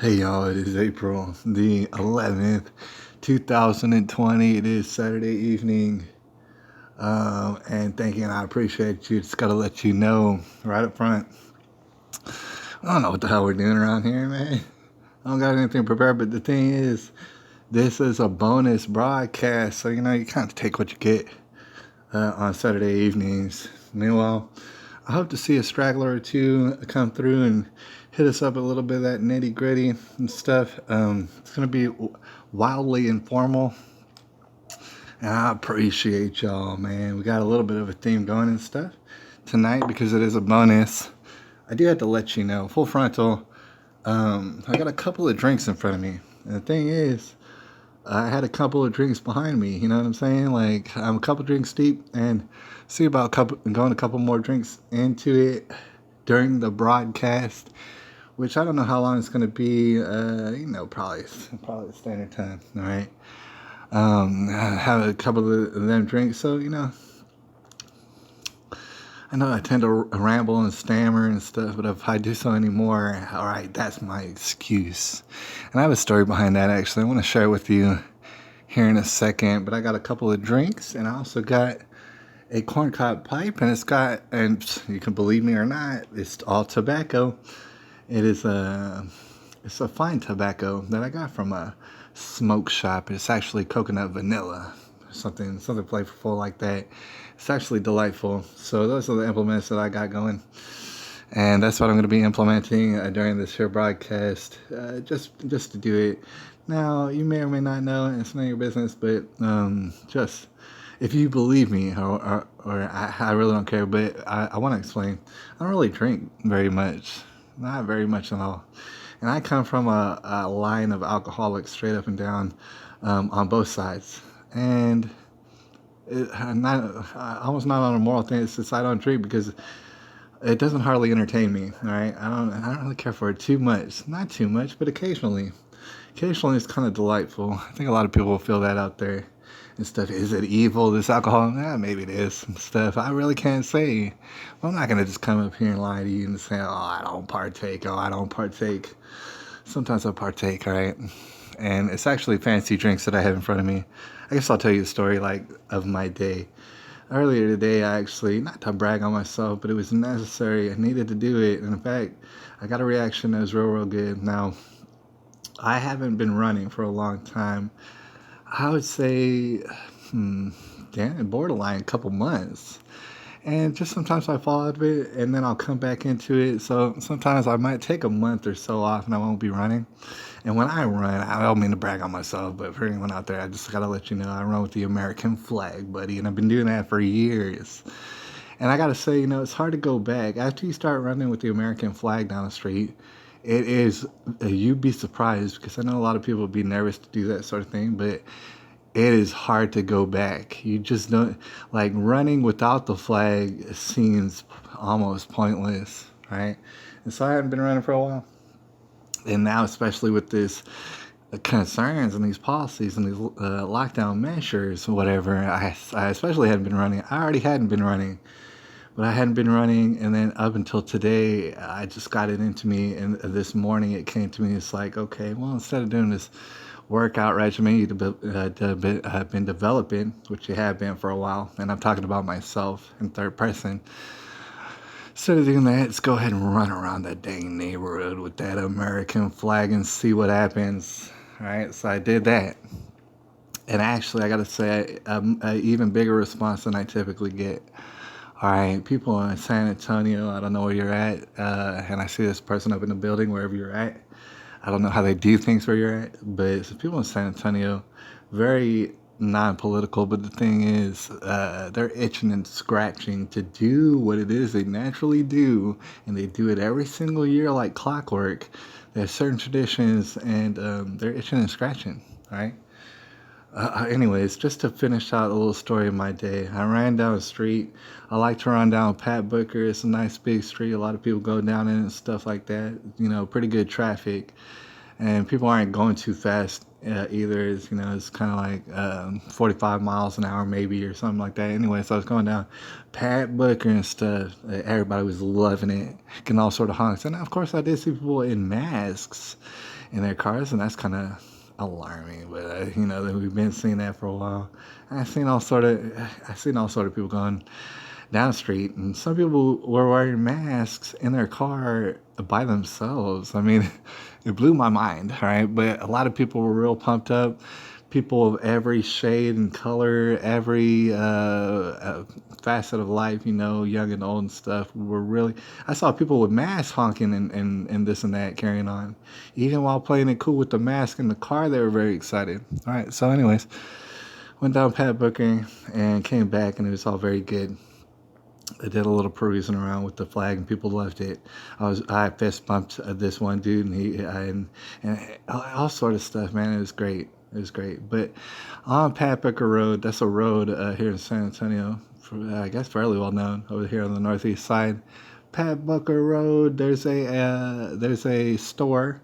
Hey y'all, it is April the 11th, 2020. It is Saturday evening. And thinking I appreciate you. Just gotta let you know right up front. I don't know what the hell we're doing around here, man. I don't got anything prepared, but the thing is, this is a bonus broadcast, so you kind of take what you get on Saturday evenings. Meanwhile, I hope to see a straggler or two come through and hit us up a little bit of that nitty gritty and stuff. It's going to be wildly informal, and I appreciate y'all, man. We got a little bit of a theme going and stuff tonight because it is a bonus. I do have to let you know, full frontal. I got a couple of drinks in front of me, and the thing is, I had a couple of drinks behind me. You know what I'm saying? Like I'm a couple drinks deep, and see about going a couple more drinks into it during the broadcast, which I don't know how long it's gonna be. Probably standard time. All right. I have a couple of them drinks, so I know I tend to ramble and stammer and stuff, but if I do so anymore, all right, that's my excuse. And I have a story behind that, actually. I want to share it with you here in a second, but I got a couple of drinks, and I also got a corncob pipe, and you can believe me or not, it's all tobacco. It's a fine tobacco that I got from a smoke shop. It's actually coconut vanilla, something flavorful like that. It's actually delightful. So those are the implements that I got going, and that's what I'm going to be implementing during this here broadcast, just to do it. Now you may or may not know, and it's none of your business, but just if you believe me, or I really don't care, but I want to explain. I don't really drink very much, not very much at all. And I come from a line of alcoholics straight up and down, on both sides. And almost not on a moral thing. It's just I don't drink because it doesn't hardly entertain me. All right, I don't really care for it too much. Not too much, but occasionally. Occasionally, it's kind of delightful. I think a lot of people will feel that out there and stuff. Is it evil, this alcohol? Yeah, maybe it is and stuff. I really can't say. Well, I'm not going to just come up here and lie to you and say, oh, I don't partake. Oh, I don't partake. Sometimes I partake, all right? And it's actually fancy drinks that I have in front of me. I guess I'll tell you a story of my day. Earlier today, I actually, not to brag on myself, but it was necessary. I needed to do it. And in fact, I got a reaction that was real, real good. Now, I haven't been running for a long time. I would say, borderline a couple months. And just sometimes I fall out of it and then I'll come back into it. So sometimes I might take a month or so off and I won't be running. And when I run, I don't mean to brag on myself, but for anyone out there, I just got to let you know I run with the American flag, buddy. And I've been doing that for years. And I got to say, it's hard to go back. After you start running with the American flag down the street, it is, you'd be surprised because I know a lot of people would be nervous to do that sort of thing, but it is hard to go back. You just don't, like, running without the flag seems almost pointless, right? And so I haven't been running for a while. And now, especially with this concerns and these policies and these lockdown measures, whatever, I especially hadn't been running. I already hadn't been running, but I hadn't been running. And then up until today, I just got it into me. And this morning it came to me. It's like, okay, well, instead of doing this workout regimen you've been developing, which you have been for a while, and I'm talking about myself in third person. Instead of doing that, let's go ahead and run around that dang neighborhood with that American flag and see what happens. All right, so I did that. And actually, I got to say, an even bigger response than I typically get. All right, people in San Antonio, I don't know where you're at, and I see this person up in the building, wherever you're at. I don't know how they do things where you're at, but some people in San Antonio, very non-political, but the thing is, they're itching and scratching to do what it is they naturally do, and they do it every single year like clockwork. There's certain traditions, and they're itching and scratching, right? Anyways, just to finish out a little story of my day, I ran down the street. I like to run down Pat Booker. It's a nice big street. A lot of people go down it and stuff like that. Pretty good traffic. And people aren't going too fast either. It's kind of like 45 miles an hour maybe or something like that. Anyway, so I was going down Pat Booker and stuff. Everybody was loving it, getting all sort of honks. And of course I did see people in masks in their cars, and that's kind of alarming. But we've been seeing that for a while. I've seen all sort of people going down the street, and some people were wearing masks in their car by themselves. I mean, it blew my mind, right? But a lot of people were real pumped up. People of every shade and color, every facet of life, young and old and stuff, were really. I saw people with masks honking and this and that carrying on. Even while playing it cool with the mask in the car, they were very excited. All right, so, anyways, went down Pat Booker and came back, and it was all very good. I did a little perusing around with the flag, and people loved it. I fist bumped this one dude, and all sort of stuff, man. It was great. It was great. But on Pat Booker Road, that's a road here in San Antonio, I guess fairly well known over here on the northeast side. Pat Booker Road, there's a store,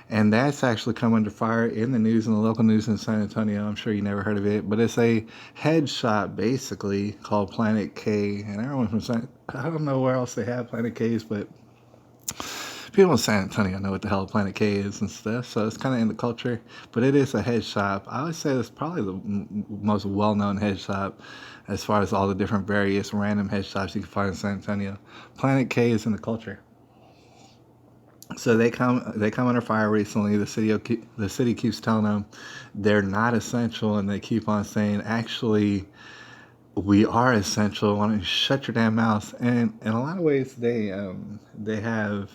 and that's actually come under fire in the news, in the local news in San Antonio. I'm sure you never heard of it, but it's a head shop basically called Planet K. And everyone I don't know where else they have Planet K's, but people in San Antonio know what the hell Planet K is and stuff. So it's kind of in the culture, but it is a head shop. I would say it's probably the most well-known head shop as far as all the different various random head shops you can find in San Antonio. Planet K is in the culture. So they come under fire recently. The city keeps telling them they're not essential, and they keep on saying, actually, we are essential. Why don't you shut your damn mouth? And in a lot of ways, they have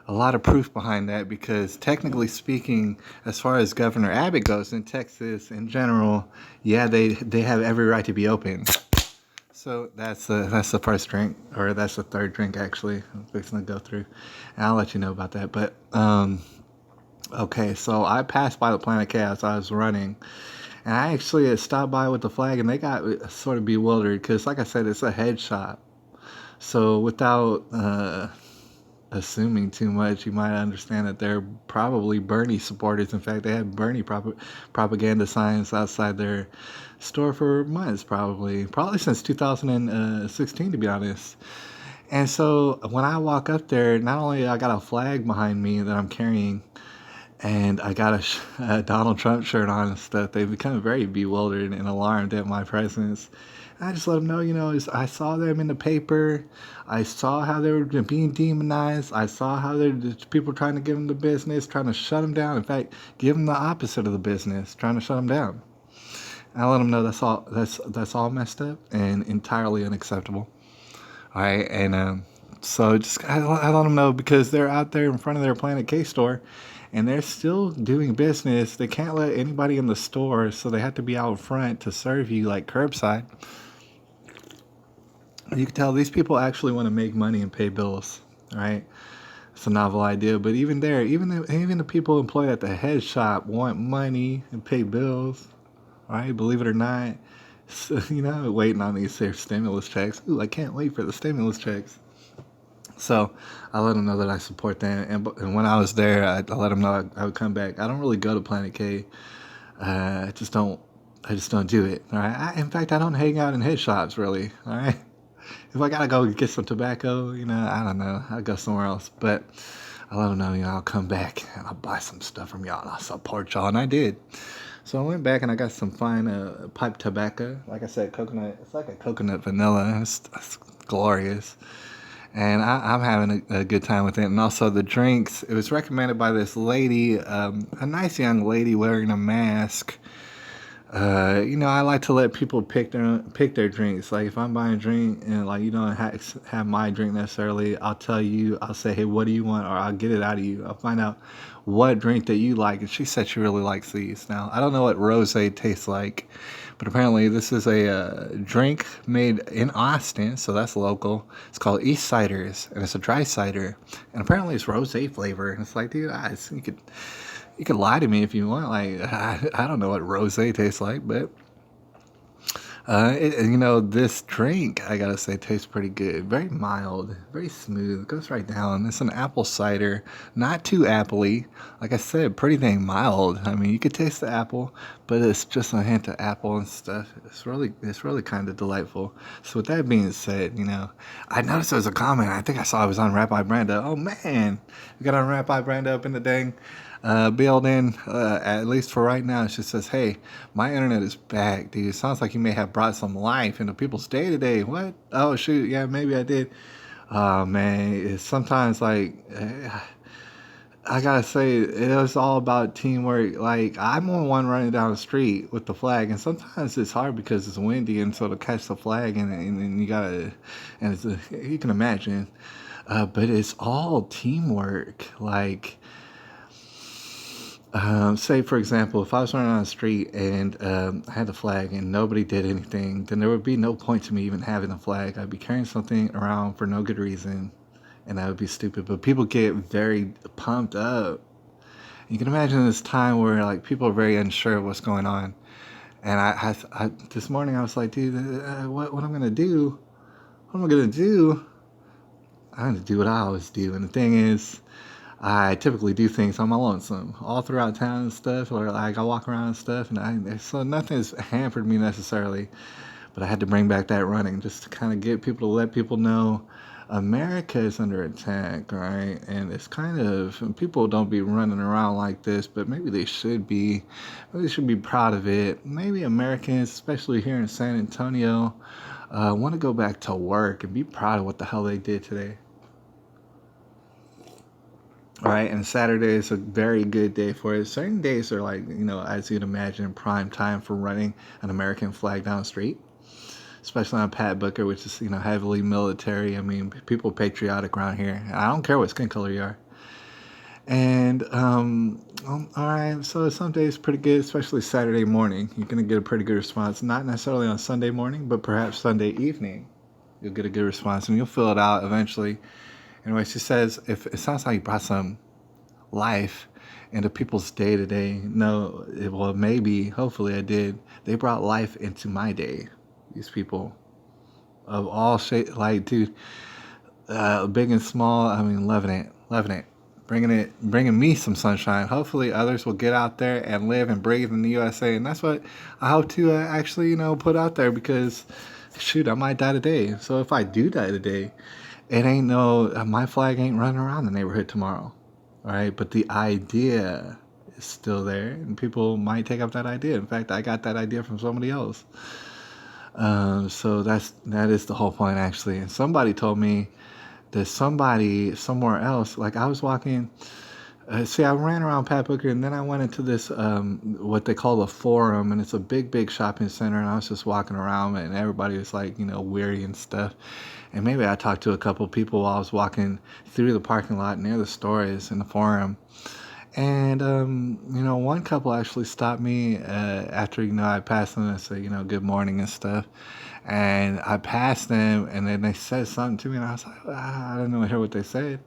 a lot of proof behind that, because technically speaking, as far as Governor Abbott goes in Texas in general, yeah, they have every right to be open. So that's the first drink, or that's the third drink actually. I'm fixing to go through, and I'll let you know about that. But okay, so I passed by the Planet K as I was running, and I actually had stopped by with the flag, and they got sort of bewildered because, like I said, it's a head shop. So without assuming too much, you might understand that they're probably Bernie supporters. In fact, they had Bernie propaganda signs outside their store for months, probably since 2016, to be honest. And so when I walk up there, not only I got a flag behind me that I'm carrying, and I got a Donald Trump shirt on and stuff, they become very bewildered and alarmed at my presence. And I just let them know, I saw them in the paper. I saw how they were being demonized. I saw how people trying to give them the business, trying to shut them down. In fact, give them the opposite of the business, trying to shut them down. I let them know that's all messed up and entirely unacceptable. All right, and so I let them know, because they're out there in front of their Planet K store, and they're still doing business. They can't let anybody in the store, so they have to be out front to serve you like curbside. You can tell these people actually want to make money and pay bills, right? It's a novel idea, but even the people employed at the head shop want money and pay bills, right? Believe it or not. So, waiting on these stimulus checks. Ooh, I can't wait for the stimulus checks. So I let them know that I support them, and when I was there, I let them know I would come back. I don't really go to Planet K. I just don't do it. All right. In fact, I don't hang out in head shops really. All right. If I gotta go get some tobacco, I don't know, I'll go somewhere else. But I let them know, I'll come back and I'll buy some stuff from y'all and I'll support y'all, and I did. So I went back and I got some fine pipe tobacco. Like I said, coconut. It's like a coconut vanilla. It's glorious. And I'm having a good time with it. And also the drinks. It was recommended by this lady, a nice young lady wearing a mask. I like to let people pick their drinks. Like if I'm buying a drink and like you don't have my drink necessarily, I'll say, hey, what do you want? Or I'll get it out of you. I'll find out what drink that you like. And she said she really likes these. Now, I don't know what rosé tastes like, but apparently this is a drink made in Austin, so that's local. It's called East Ciders, and it's a dry cider. And apparently it's rosé flavor. And it's like, dude, you could lie to me if you want. Like, I don't know what rosé tastes like, but this drink, I gotta say, tastes pretty good. Very mild, very smooth. Goes right down. It's an apple cider, not too appley. Like I said, pretty dang mild. I mean, you could taste the apple, but it's just a hint of apple and stuff. It's really kind of delightful. So with that being said, I noticed there was a comment. I think I saw it was on Rabbi Branda. Oh man, we got on Rabbi Branda up in the dang built in, at least for right now. It just says, hey, my internet is back, dude. It sounds like you may have brought some life into people's day today. What? Oh, shoot. Yeah, maybe I did. Oh, man. It's sometimes like, I gotta say, it was all about teamwork. Like, I'm on one running down the street with the flag, and sometimes it's hard because it's windy, and so to catch the flag, and you gotta, and you can imagine. But it's all teamwork. Like, say for example, if I was running on the street and I had the flag and nobody did anything, then there would be no point to me even having the flag. I'd be carrying something around for no good reason, and that would be stupid. But people get very pumped up. You can imagine this time where like people are very unsure of what's going on. And I this morning I was like, dude, what I'm gonna do? What am I gonna do? I'm gonna do what I always do. And the thing is, I typically do things on my lonesome, all throughout town and stuff, or like I walk around and stuff, and so nothing's hampered me necessarily. But I had to bring back that running just to kind of get people to let people know America is under attack, right? And it's kind of, and people don't be running around like this, but maybe they should be. Maybe they should be proud of it. Maybe Americans, especially here in San Antonio, want to go back to work and be proud of what the hell they did today. All right, and Saturday is a very good day for it. Certain days are like, as you'd imagine, prime time for running an American flag down the street, especially on Pat Booker, which is, heavily military. I mean, people patriotic around here. I don't care what skin color you are. And, all right, so some days pretty good, especially Saturday morning. You're going to get a pretty good response. Not necessarily on Sunday morning, but perhaps Sunday evening. You'll get a good response, and you'll fill it out eventually. Anyway, she says, if it sounds like you brought some life into people's day to day. No, well, maybe, hopefully I did. They brought life into my day. These people of all shapes, like, dude, big and small. I mean, loving it, bringing me some sunshine. Hopefully others will get out there and live and breathe in the USA. And that's what I hope to actually, put out there, because shoot, I might die today. So if I do die today, it ain't my flag ain't running around the neighborhood tomorrow. All right. But the idea is still there, and people might take up that idea. In fact, I got that idea from somebody else. So that is the whole point, actually. And somebody told me that somebody somewhere else, like I was walking, see, I ran around Pat Booker, and then I went into this, what they call the Forum, and it's a big shopping center, and I was just walking around, and everybody was like, weary and stuff. And maybe I talked to a couple people while I was walking through the parking lot near the stores in the Forum. And, one couple actually stopped me after, I passed them and said, good morning and stuff. And I passed them, and then they said something to me, and I was like, I didn't hear what they said.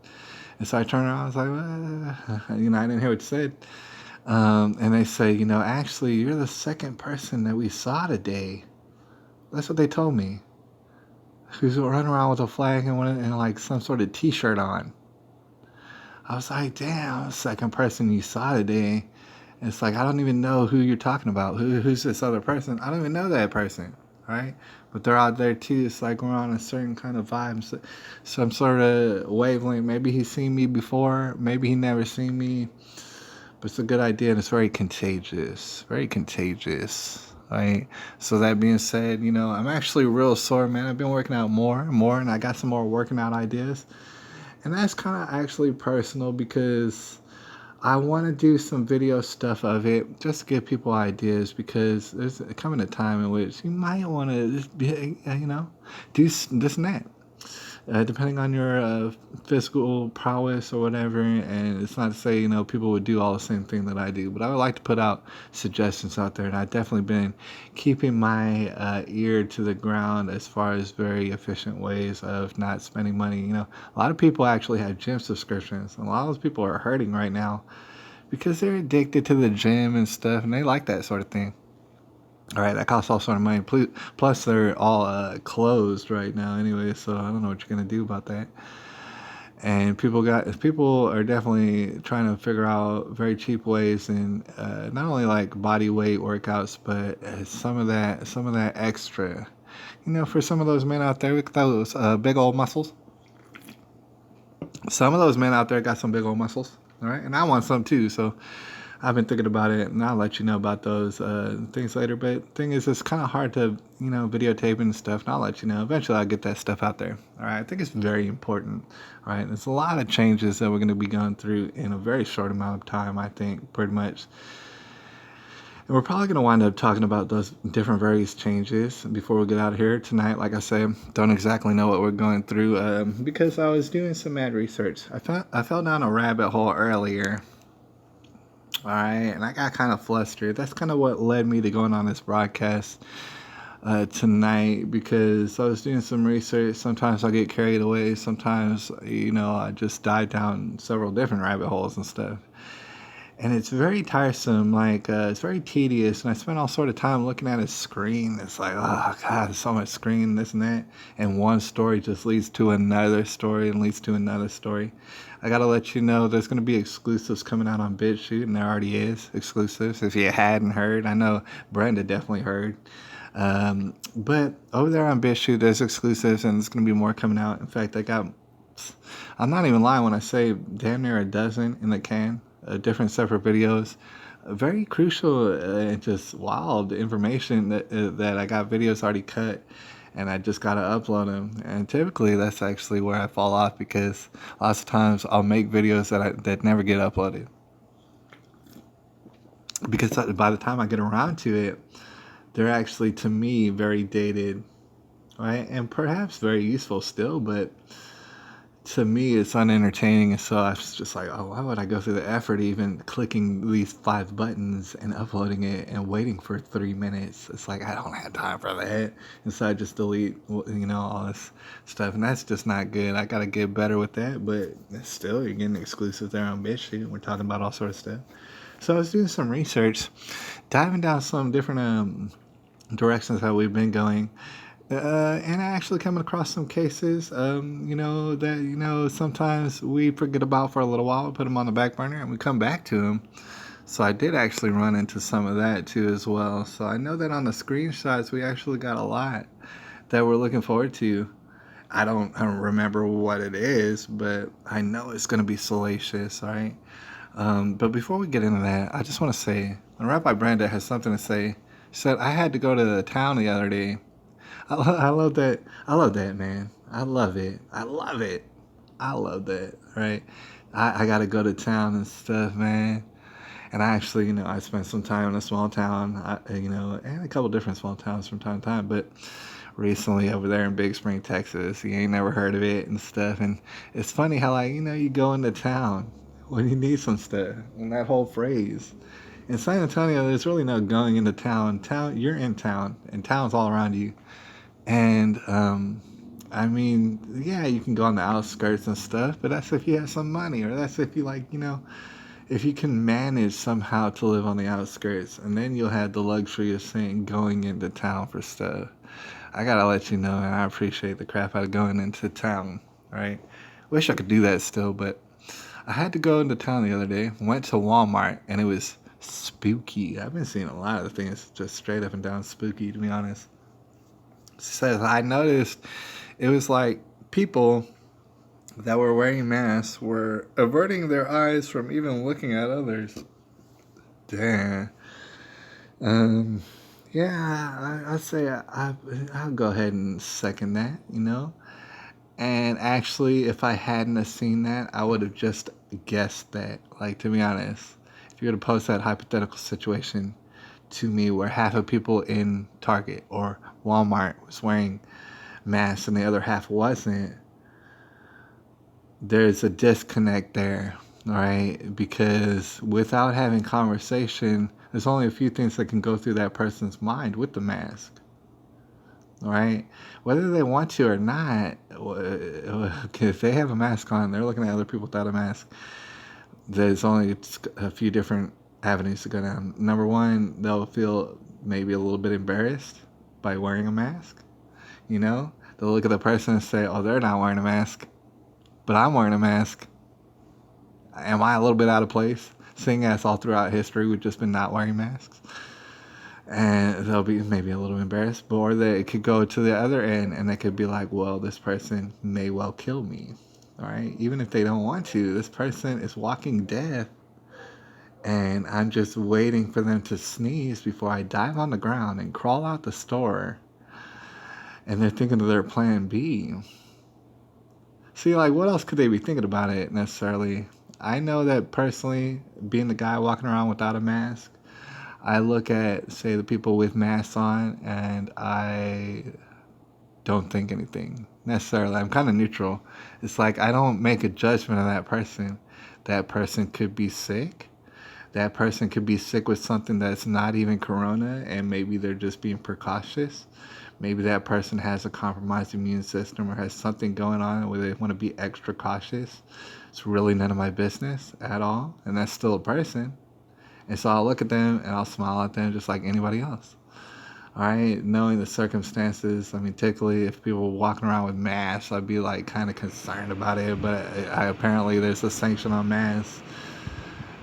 And so I turned around, I was like, I didn't hear what you said. And they say, actually, you're the second person that we saw today. That's what they told me. Who's running around with a flag and like some sort of t-shirt on. I was like, damn, second person you saw today. And it's like, I don't even know who you're talking about. Who's this other person? I don't even know that person, right? But they're out there too. It's like we're on a certain kind of vibe, some sort of wavelength. Maybe he's seen me before. Maybe he never seen me. But it's a good idea, and it's very contagious. Very contagious. Right. So that being said, I'm actually real sore, man. I've been working out more and more, and I got some more working out ideas. And that's kind of actually personal, because I want to do some video stuff of it just to give people ideas, because there's coming a time in which you might want to, do this and that. Depending on your physical prowess or whatever. And it's not to say, people would do all the same thing that I do, but I would like to put out suggestions out there. And I've definitely been keeping my ear to the ground as far as very efficient ways of not spending money. A lot of people actually have gym subscriptions, and a lot of those people are hurting right now because they're addicted to the gym and stuff, and they like that sort of thing. All right, that costs all sort of money. Plus, they're all closed right now anyway, so I don't know what you're gonna do about that. And people are definitely trying to figure out very cheap ways, and not only like body weight workouts, but some of that extra. For some of those men out there with those big old muscles. Some of those men out there got some big old muscles. All right, and I want some too. So I've been thinking about it, and I'll let you know about those things later. But thing is, it's kind of hard to videotape and stuff. And I'll let you know. Eventually, I'll get that stuff out there. All right, I think it's very important. All right, there's a lot of changes that we're going to be going through in a very short amount of time. I think pretty much. And we're probably going to wind up talking about those different various changes before we get out of here tonight. Like I said, don't exactly know what we're going through because I was doing some mad research. I fell down a rabbit hole earlier. All right, and I got kind of flustered. That's kind of what led me to going on this broadcast tonight because I was doing some research. Sometimes I get carried away. Sometimes, I just dive down several different rabbit holes and stuff. And it's very tiresome, like it's very tedious, and I spend all sort of time looking at a screen. It's like, oh god, there's so much screen, this and that, and one story just leads to another story and leads to another story. I gotta let you know there's gonna be exclusives coming out on BitChute, and there already is exclusives. If you hadn't heard, I know Brenda definitely heard. But over there on BitChute, there's exclusives, and there's gonna be more coming out. In fact, I'm not even lying when I say damn near a dozen in the can. Different separate videos, very crucial and just wild information that I got videos already cut, and I just gotta upload them. And typically that's actually where I fall off because lots of times I'll make videos that never get uploaded because by the time I get around to it, they're actually to me very dated, right? And perhaps very useful still, but to me, it's unentertaining, and so I was just like, oh, why would I go through the effort even clicking these 5 buttons and uploading it and waiting for 3 minutes? It's like, I don't have time for that. And so I just delete, all this stuff, and that's just not good. I got to get better with that, but still, you're getting exclusives there on BitChute. We're talking about all sorts of stuff. So I was doing some research, diving down some different directions that we've been going. And I actually coming across some cases, that sometimes we forget about for a little while, we put them on the back burner, and we come back to them. So I did actually run into some of that too as well. So I know that on the screenshots, we actually got a lot that we're looking forward to. I don't remember what it is, but I know it's going to be salacious, all right? But before we get into that, I just want to say, Rabbi Brenda has something to say. She said, I had to go to the town the other day. I love that. I love that, man. I love it. I love it. I love that, right? I got to go to town and stuff, man. And I actually, I spent some time in a small town, and a couple different small towns from time to time. But recently over there in Big Spring, Texas, you ain't never heard of it and stuff. And it's funny how, you go into town when you need some stuff. And that whole phrase. In San Antonio, there's really no going into town. You're in town, and town's all around you. And, yeah, you can go on the outskirts and stuff, but that's if you have some money, or that's if you if you can manage somehow to live on the outskirts, and then you'll have the luxury of saying going into town for stuff. I gotta let you know, and I appreciate the crap out of going into town, right? Wish I could do that still, but I had to go into town the other day, went to Walmart, and it was spooky. I've been seeing a lot of things just straight up and down spooky, to be honest. Says I noticed it was like people that were wearing masks were averting their eyes from even looking at others. Damn. Yeah, I'd say I'll go ahead and second that, And actually, if I hadn't have seen that, I would have just guessed that. Like, to be honest, if you were to post that hypothetical situation to me where half of people in Target or Walmart was wearing masks and the other half wasn't, there's a disconnect there, right? Because without having conversation, there's only a few things that can go through that person's mind with the mask, right? Whether they want to or not, if they have a mask on, they're looking at other people without a mask, there's only a few different avenues to go down. Number one, they'll feel maybe a little bit embarrassed by wearing a mask. They'll look at the person and say, oh, they're not wearing a mask, but I'm wearing a mask. Am I a little bit out of place? Seeing as all throughout history we've just been not wearing masks. And they'll be maybe a little embarrassed. Or they could go to the other end and they could be like, well, this person may well kill me. All right, even if they don't want to, this person is walking death, and I'm just waiting for them to sneeze before I dive on the ground and crawl out the store. And they're thinking of their plan B. See, like, what else could they be thinking about it necessarily? I know that personally, being the guy walking around without a mask, I look at, say, the people with masks on, and I don't think anything necessarily. I'm kind of neutral. It's like I don't make a judgment of that person. That person could be sick. That person could be sick with something that's not even corona, and maybe they're just being precautious. Maybe that person has a compromised immune system or has something going on where they want to be extra cautious. It's really none of my business at all, and that's still a person. And so I'll look at them and I'll smile at them just like anybody else. All right, knowing the circumstances, I mean, typically if people were walking around with masks, I'd be like kind of concerned about it, but apparently there's a sanction on masks.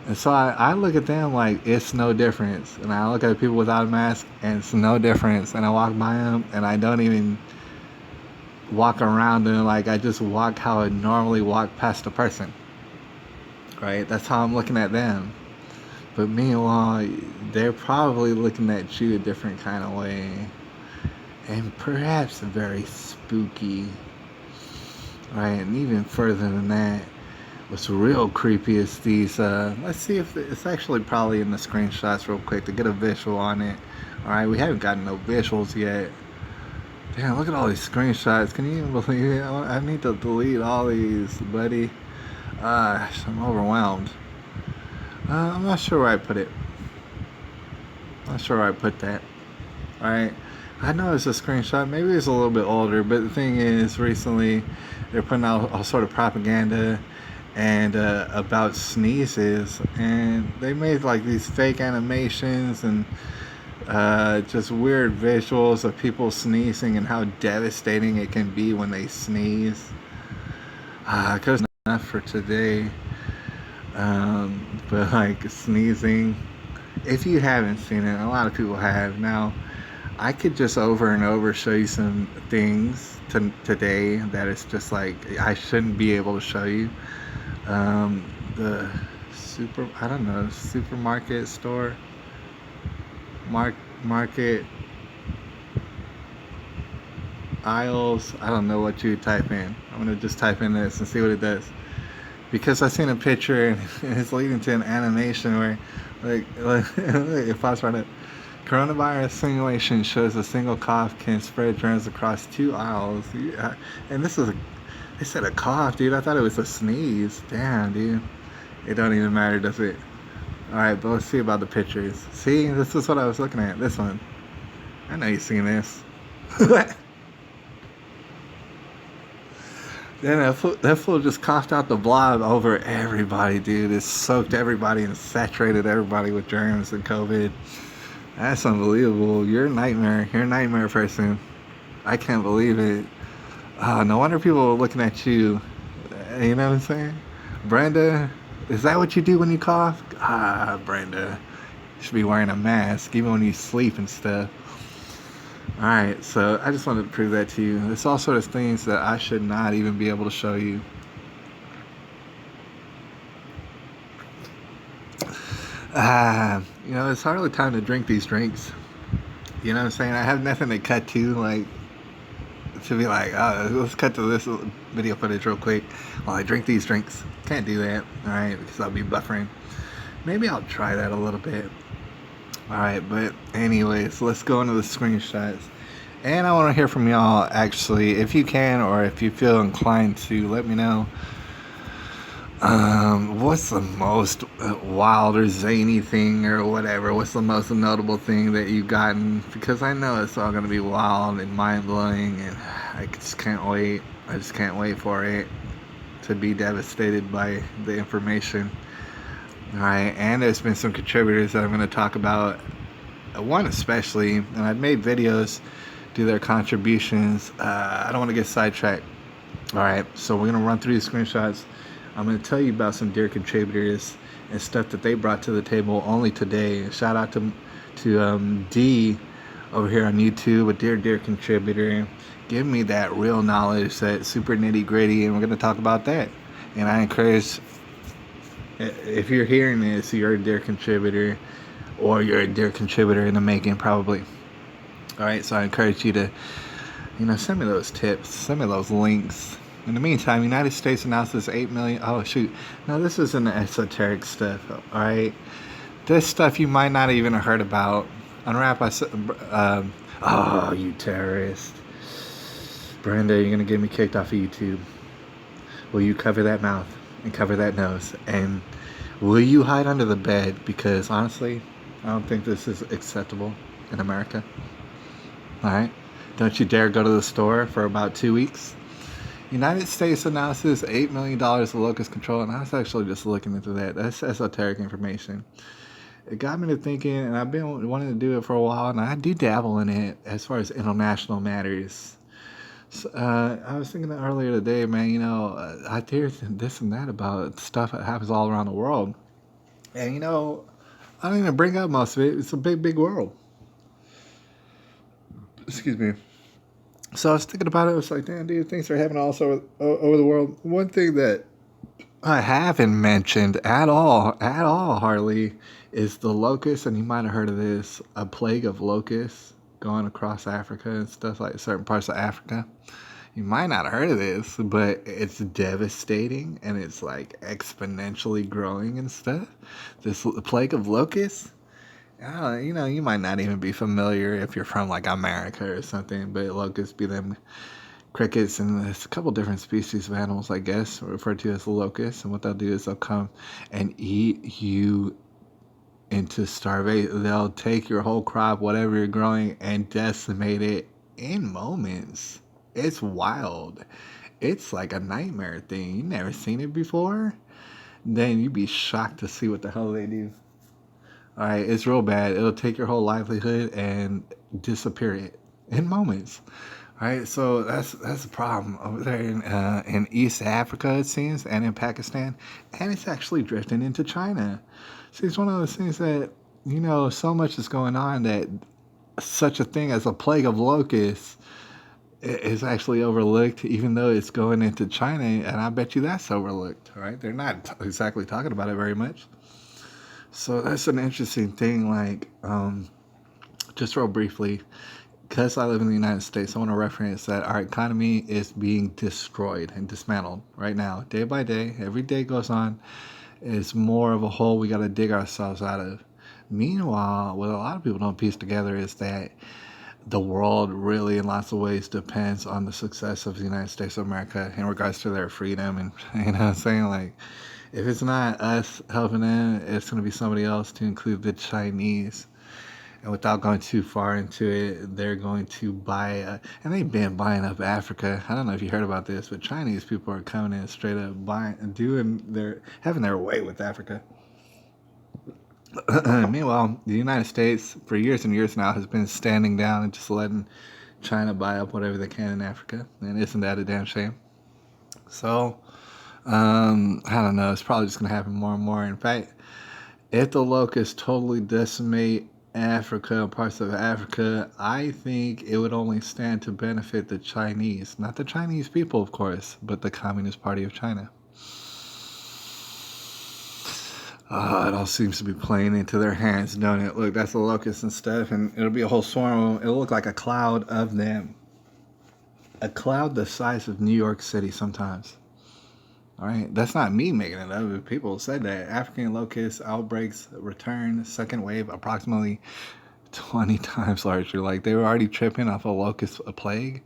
And so I look at them like it's no difference. And I look at people without a mask and it's no difference. And I walk by them and I don't even walk around them like I just walk how I normally walk past a person. Right? That's how I'm looking at them. But meanwhile, they're probably looking at you a different kind of way. And perhaps very spooky. Right? And even further than that, what's real creepy is these, let's see if it's actually probably in the screenshots real quick to get a visual on it. Alright, we haven't gotten no visuals yet. Damn, look at all these screenshots. Can you even believe it? I need to delete all these, buddy. I'm overwhelmed. I'm not sure where I put it. Not sure where I put that. Alright. I know it's a screenshot. Maybe it's a little bit older, but the thing is, recently, they're putting out all sort of propaganda and about sneezes, and they made like these fake animations and just weird visuals of people sneezing and how devastating it can be when they sneeze. Cause enough for today. But like sneezing, if you haven't seen it, a lot of people have. Now, I could just over and over show you some things today that it's just like I shouldn't be able to show you. The supermarket store, market aisles. I don't know what you type in. I'm gonna just type in this and see what it does. Because I seen a picture and it's leading to an animation where, like if I was trying to, coronavirus simulation shows a single cough can spread germs across 2 aisles. Yeah. And this is they said a cough, dude. I thought it was a sneeze. Damn, dude. It don't even matter, does it? Alright, but let's see about the pictures. See, this is what I was looking at. This one. I know you've seen this. Then that fool just coughed out the blob over everybody, dude. It soaked everybody and saturated everybody with germs and COVID. That's unbelievable. You're a nightmare. You're a nightmare person. I can't believe it. No wonder people are looking at you. You know what I'm saying? Brenda, is that what you do when you cough? Brenda, you should be wearing a mask even when you sleep and stuff. Alright, so I just wanted to prove that to you. There's all sorts of things that I should not even be able to show you. It's hardly time to drink these drinks. You know what I'm saying? I have nothing to cut to, like, to be like, let's cut to this video footage real quick while I drink these drinks. Can't do that, alright, because I'll be buffering. Maybe I'll try that a little bit. Alright, but anyways, let's go into the screenshots. And I want to hear from y'all, actually, if you can, or if you feel inclined to, let me know. What's the most wild or zany thing or whatever? What's the most notable thing that you've gotten? Because I know it's all going to be wild and mind-blowing, and I just can't wait. I just can't wait for it to be devastated by the information. Alright, and there's been some contributors that I'm going to talk about. One especially, and I've made videos do their contributions. I don't want to get sidetracked. Alright, so we're going to run through these screenshots. I'm going to tell you about some dear contributors and stuff that they brought to the table only today. Shout out to D over here on YouTube, a dear contributor. Give me that real knowledge, that super nitty gritty, and we're going to talk about that. And I encourage, if you're hearing this, you're a dear contributor, or you're a dear contributor in the making, probably. All right, so I encourage you to, send me those tips, send me those links. In the meantime, United States announces 8 million. Oh, shoot. No, this isn't the esoteric stuff, all right? This stuff you might not even have heard about. Unwrap, oh, you terrorist. Brenda, you're going to get me kicked off of YouTube. Will you cover that mouth and cover that nose? And will you hide under the bed? Because honestly, I don't think this is acceptable in America. All right? Don't you dare go to the store for about 2 weeks. United States announces $8 million of locust control. And I was actually just looking into that. That's esoteric information. It got me to thinking, and I've been wanting to do it for a while, and I do dabble in it as far as international matters. So, I was thinking earlier today, man, I hear this and that about stuff that happens all around the world. And, I don't even bring up most of it. It's a big world. Excuse me. So I was thinking about it. I was like, damn, dude, things are happening also over the world. One thing that I haven't mentioned at all, hardly, is the locust, and you might have heard of this, a plague of locusts going across Africa and stuff, like certain parts of Africa. You might not have heard of this, but it's devastating, and it's like exponentially growing and stuff. This plague of locusts, you might not even be familiar if you're from like America or something, but locusts be them crickets, and there's a couple different species of animals, I guess, referred to as locusts. And what they'll do is they'll come and eat you into starvation. They'll take your whole crop, whatever you're growing, and decimate it in moments. It's wild. It's like a nightmare thing. You've never seen it before? Then you'd be shocked to see what the hell they do. All right, it's real bad. It'll take your whole livelihood and disappear it in moments. All right, so that's a problem over there in East Africa, it seems, and in Pakistan, and it's actually drifting into China. See, it's one of those things that, so much is going on that such a thing as a plague of locusts is actually overlooked, even though it's going into China, and I bet you that's overlooked, right? They're not exactly talking about it very much. So that's an interesting thing, like, just real briefly, because I live in the United States, I want to reference that our economy is being destroyed and dismantled right now, day by day. Every day goes on, it's more of a hole we got to dig ourselves out of. Meanwhile, what a lot of people don't piece together is that the world really, in lots of ways, depends on the success of the United States of America in regards to their freedom. And, what I'm saying? Like, if it's not us helping them, it's going to be somebody else, to include the Chinese. And without going too far into it, they're going to buy, and they've been buying up Africa. I don't know if you heard about this, but Chinese people are coming in straight up buying, having their way with Africa. Meanwhile, the United States, for years and years now, has been standing down and just letting China buy up whatever they can in Africa. And isn't that a damn shame? So, I don't know. It's probably just going to happen more and more. In fact, if the locusts totally decimate Africa and parts of Africa, I think it would only stand to benefit the Chinese. Not the Chinese people, of course, but the Communist Party of China. It all seems to be playing into their hands, don't it? Look, that's the locusts and stuff, and it'll be a whole swarm of them. It'll look like a cloud of them. A cloud the size of New York City sometimes. All right, that's not me making it up. People said that African locust outbreaks return, second wave, approximately 20 times larger. Like, they were already tripping off a locust plague,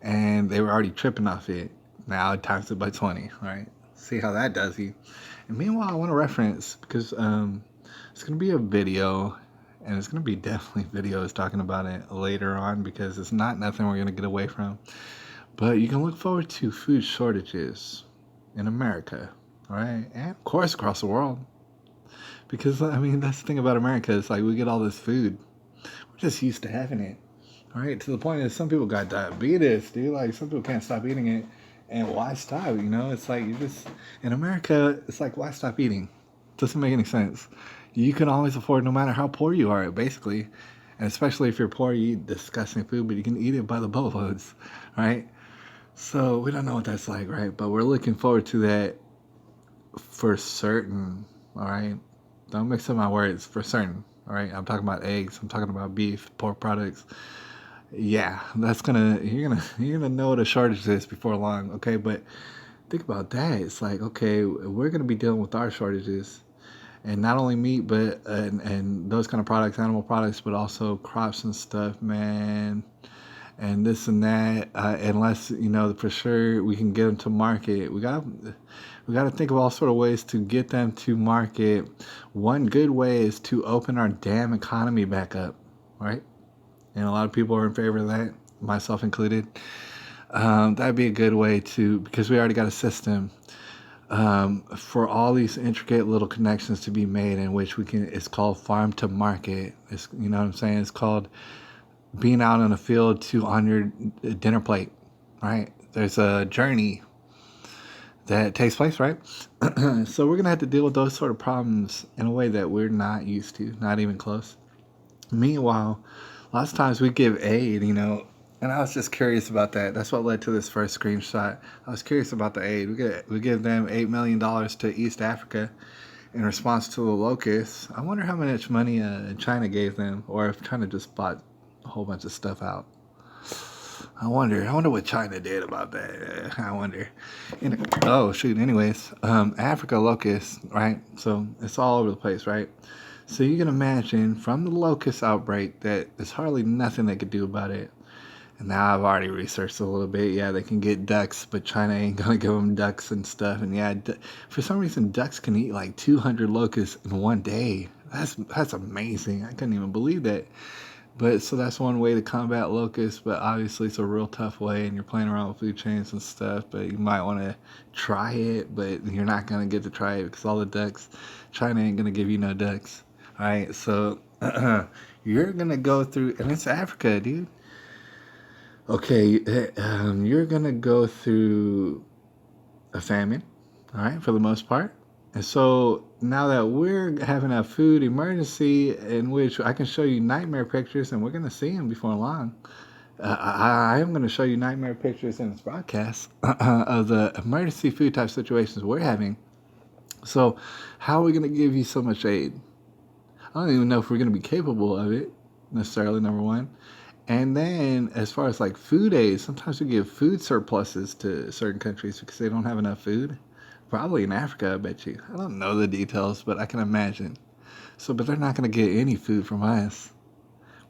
and they were already tripping off it. Now it times it by 20, right? See how that does you. And meanwhile, I want to reference, because it's going to be a video, and it's going to be definitely videos talking about it later on, because it's not nothing we're going to get away from. But you can look forward to food shortages in America, all right? And of course across the world. Because, that's the thing about America. It's like we get all this food. We're just used to having it, all right? To the point that some people got diabetes, dude. Like, some people can't stop eating it. And why stop? It's like in America, it's like, why stop eating? Doesn't make any sense. You can always afford, no matter how poor you are, basically. And especially if you're poor, you eat disgusting food, but you can eat it by the boatloads, right? So we don't know what that's like, right? But we're looking forward to that for certain, all right? Don't mix up my words, for certain, all right? I'm talking about eggs, I'm talking about beef, pork products. Yeah, that's gonna you're gonna know what a shortage is before long, okay? But think about that. It's like, okay, we're gonna be dealing with our shortages, and not only meat, but and those kind of products, animal products, but also crops and stuff, man, and this and that. Unless for sure we can get them to market, we gotta think of all sort of ways to get them to market. One good way is to open our damn economy back up, right? And a lot of people are in favor of that, myself included. That'd be a good way to, because we already got a system for all these intricate little connections to be made in which we can. It's called farm to market. It's, you know what I'm saying. It's called being out in a field to on your dinner plate, right? There's a journey that takes place, right? So we're gonna have to deal with those sort of problems in a way that we're not used to, not even close. Meanwhile, lots of times we give aid, and I was just curious about that. That's what led to this first screenshot. I was curious about the aid. We give them $8 million to East Africa in response to the locusts. I wonder how much money China gave them, or if China just bought a whole bunch of stuff out. I wonder what China did about that. I wonder. Oh shoot. Anyways, Africa locusts, right? So it's all over the place, right? So you can imagine from the locust outbreak that there's hardly nothing they could do about it. And now I've already researched a little bit. Yeah, they can get ducks, but China ain't gonna give them ducks and stuff. And yeah, for some reason, ducks can eat like 200 locusts in one day. That's amazing. I couldn't even believe that. But so that's one way to combat locusts, but obviously it's a real tough way, and you're playing around with food chains and stuff. But you might want to try it, but you're not gonna get to try it because all the ducks, China ain't gonna give you no ducks. All right, so you're gonna go through, and it's Africa, dude. Okay, you're gonna go through a famine, all right, for the most part. And so now that we're having a food emergency in which I can show you nightmare pictures, and we're gonna see them before long. I am gonna show you nightmare pictures in this broadcast of the emergency food type situations we're having. So, how are we gonna give you so much aid? I don't even know if we're gonna be capable of it necessarily. Number one. And then, as far as like food aid, sometimes we give food surpluses to certain countries because they don't have enough food. Probably in Africa, I bet you. I don't know the details, but I can imagine. So, but they're not going to get any food from us.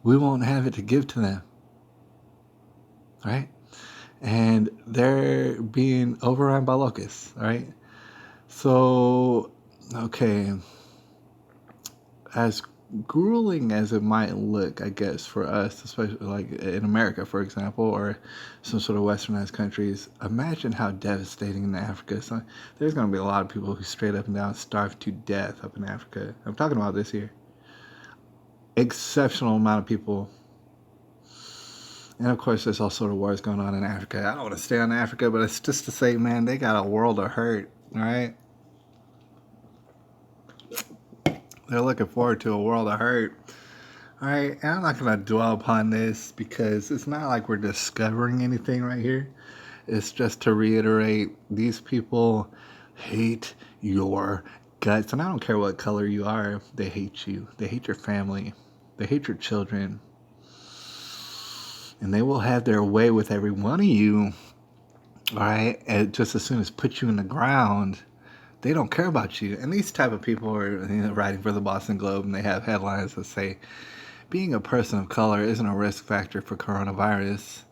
We won't have it to give to them. Right? And they're being overrun by locusts. Right? So, okay. As grueling as it might look, I guess, for us, especially like in America, for example, or some sort of westernized countries, imagine how devastating in Africa. So there's going to be a lot of people who straight up and down starve to death up in Africa. I'm talking about this here. Exceptional amount of people. And of course, there's all sort of wars going on in Africa. I don't want to stay on Africa, but it's just to say, man, they got a world of hurt, all right? They're looking forward to a world of hurt. All right, and I'm not going to dwell upon this because it's not like we're discovering anything right here. It's just to reiterate, these people hate your guts. And I don't care what color you are, they hate you. They hate your family. They hate your children. And they will have their way with every one of you. All right, and just as soon as put you in the ground, they don't care about you. And these type of people are writing for the Boston Globe, and they have headlines that say, being a person of color isn't a risk factor for coronavirus.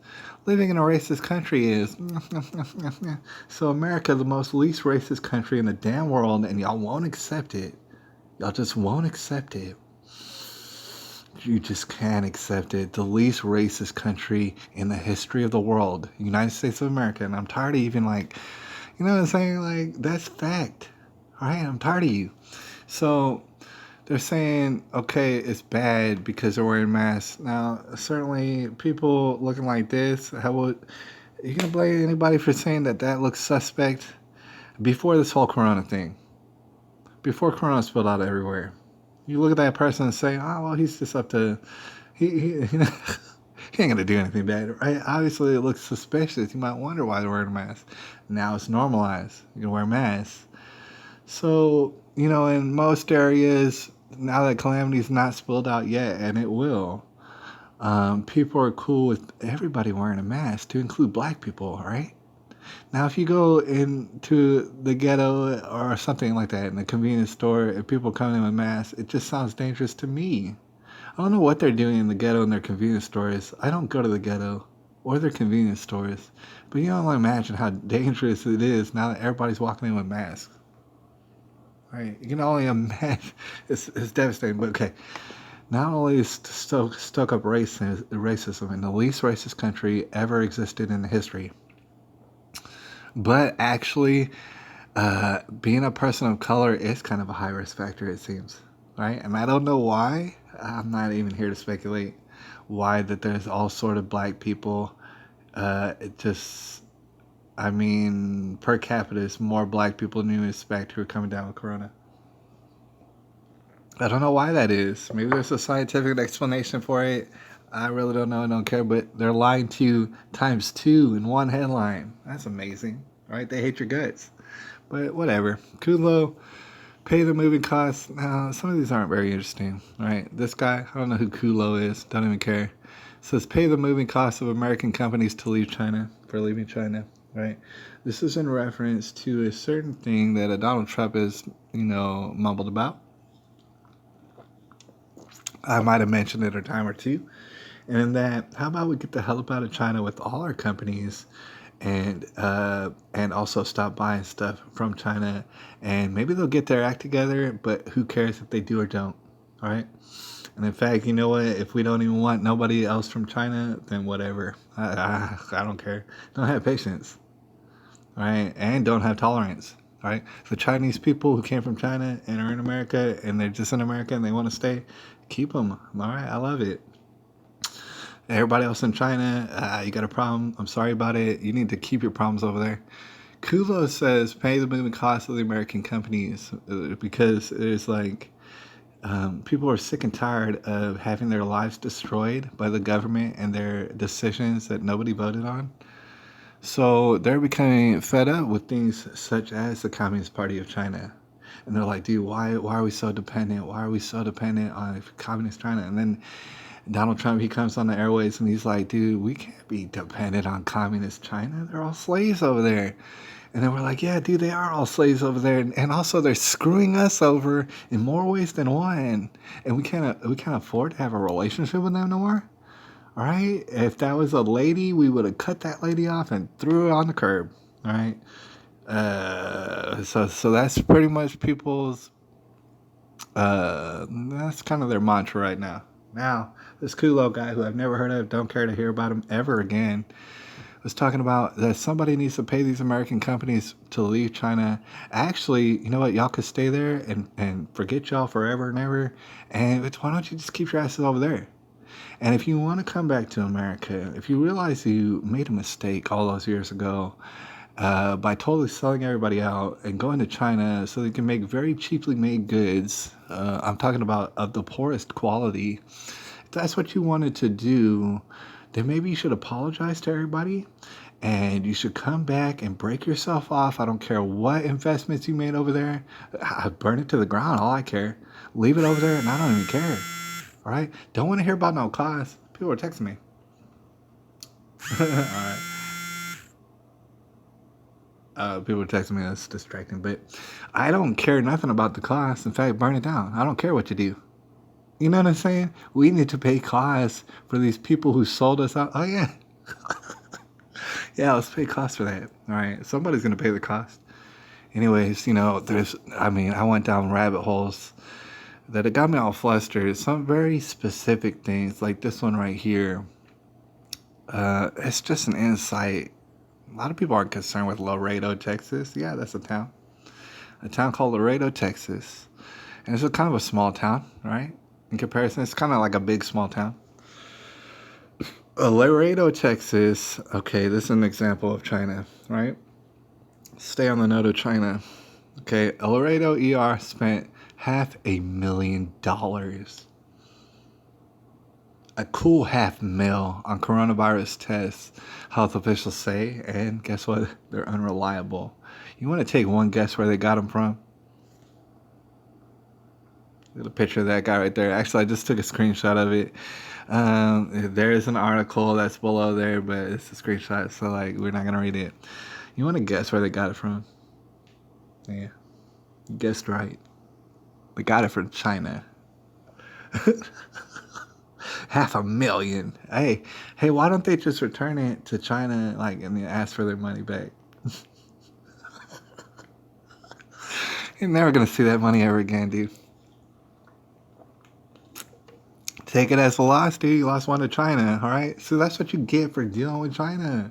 Living in a racist country is. So America, the most least racist country in the damn world, and y'all won't accept it. Y'all just won't accept it. You just can't accept it. The least racist country in the history of the world, United States of America. And I'm tired of even like, you know what I'm saying? Like, that's fact. All right, I'm tired of you. So they're saying, okay, it's bad because they're wearing masks. Now, certainly people looking like this, how would you gonna blame anybody for saying that looks suspect? Before this whole corona thing, before corona spilled out everywhere, you look at that person and say, oh, well, he's just up to he he ain't gonna do anything bad, right? Obviously, it looks suspicious. You might wonder why they're wearing a mask. Now it's normalized. You can wear masks. So, in most areas, now that calamity's not spilled out yet, and it will, people are cool with everybody wearing a mask, to include black people, right? Now, if you go into the ghetto or something like that in a convenience store, and people come in with masks, it just sounds dangerous to me. I don't know what they're doing in the ghetto in their convenience stores. I don't go to the ghetto or their convenience stores, but you don't imagine how dangerous it is now that everybody's walking in with masks. Right? You can only imagine. It's devastating. But okay, not only is stuck up racism in the least racist country ever existed in history, but actually, being a person of color is kind of a high risk factor, it seems. Right? And I don't know why. I'm not even here to speculate why that there's all sort of black people. It just, I mean, per capita, it's more black people than you expect who are coming down with corona. I don't know why that is. Maybe there's a scientific explanation for it. I really don't know. I don't care. But they're lying to you times two in one headline. That's amazing, right? They hate your guts. But whatever. Kulo, pay the moving costs. Now, some of these aren't very interesting, right? This guy, I don't know who Kulo is. Don't even care. Says pay the moving costs of American companies to leave China for leaving China, right? This is in reference to a certain thing that Donald Trump has, mumbled about. I might have mentioned it a time or two. And that, how about we get the hell up out of China with all our companies, and also stop buying stuff from China, and maybe they'll get their act together. But who cares if they do or don't, all right? And in fact, you know what? If we don't even want nobody else from China, then whatever. I don't care. Don't have patience, right? And don't have tolerance, right? The Chinese people who came from China and are in America, and they're just in America and they want to stay, keep them. All right, I love it. Everybody else in China, you got a problem. I'm sorry about it. You need to keep your problems over there. Kulo says pay the moving costs of the American companies, because there's like, people are sick and tired of having their lives destroyed by the government and their decisions that nobody voted on. So they're becoming fed up with things such as the Communist Party of China. And they're like, dude, why are we so dependent? Why are we so dependent on Communist China? And then Donald Trump, he comes on the airways and he's like, dude, we can't be dependent on Communist China. They're all slaves over there. And then we're like, yeah, dude, they are all slaves over there. And also they're screwing us over in more ways than one. And we can't afford to have a relationship with them no more. All right? If that was a lady, we would have cut that lady off and threw her on the curb. All right? So that's pretty much people's, that's kind of their mantra right now. Now, this Kulo guy who I've never heard of, don't care to hear about him ever again, was talking about that somebody needs to pay these American companies to leave China. Actually, you know what? Y'all could stay there and forget y'all forever and ever. And why don't you just keep your asses over there? And if you want to come back to America, if you realize you made a mistake all those years ago, by totally selling everybody out and going to China so they can make very cheaply made goods, I'm talking about of the poorest quality. If that's what you wanted to do, then maybe you should apologize to everybody and you should come back and break yourself off. I don't care what investments you made over there. I burn it to the ground. All I care. Leave it over there and I don't even care. All right? Don't want to hear about no cost. People are texting me. All right. People are texting me. That's distracting. But I don't care nothing about the cost. In fact, burn it down. I don't care what you do. You know what I'm saying? We need to pay costs for these people who sold us out. Oh, yeah. Yeah, let's pay costs for that. All right. Somebody's going to pay the cost. Anyways, I went down rabbit holes that it got me all flustered. Some very specific things, like this one right here. It's just an insight. A lot of people aren't concerned with Laredo, Texas. Yeah, that's a town. A town called Laredo, Texas. And it's kind of a small town, right? In comparison, it's kind of like a big, small town. Laredo, Texas. Okay, this is an example of China, right? Stay on the note of China. Okay, Laredo ER spent $500,000. a cool $500,000 on coronavirus tests, health officials say, and guess what? They're unreliable. You want to take one guess where they got them from? Look at a picture of that guy right there. Actually, I just took a screenshot of it. There is an article that's below there, but it's a screenshot, so like we're not gonna read it. You want to guess where they got it from? Yeah, you guessed right. They got it from China. $500,000. Hey, why don't they just return it to China, like, and then ask for their money back? You're never gonna see that money ever again, dude. Take it as a loss, dude. You lost one to China, all right? So that's what you get for dealing with China,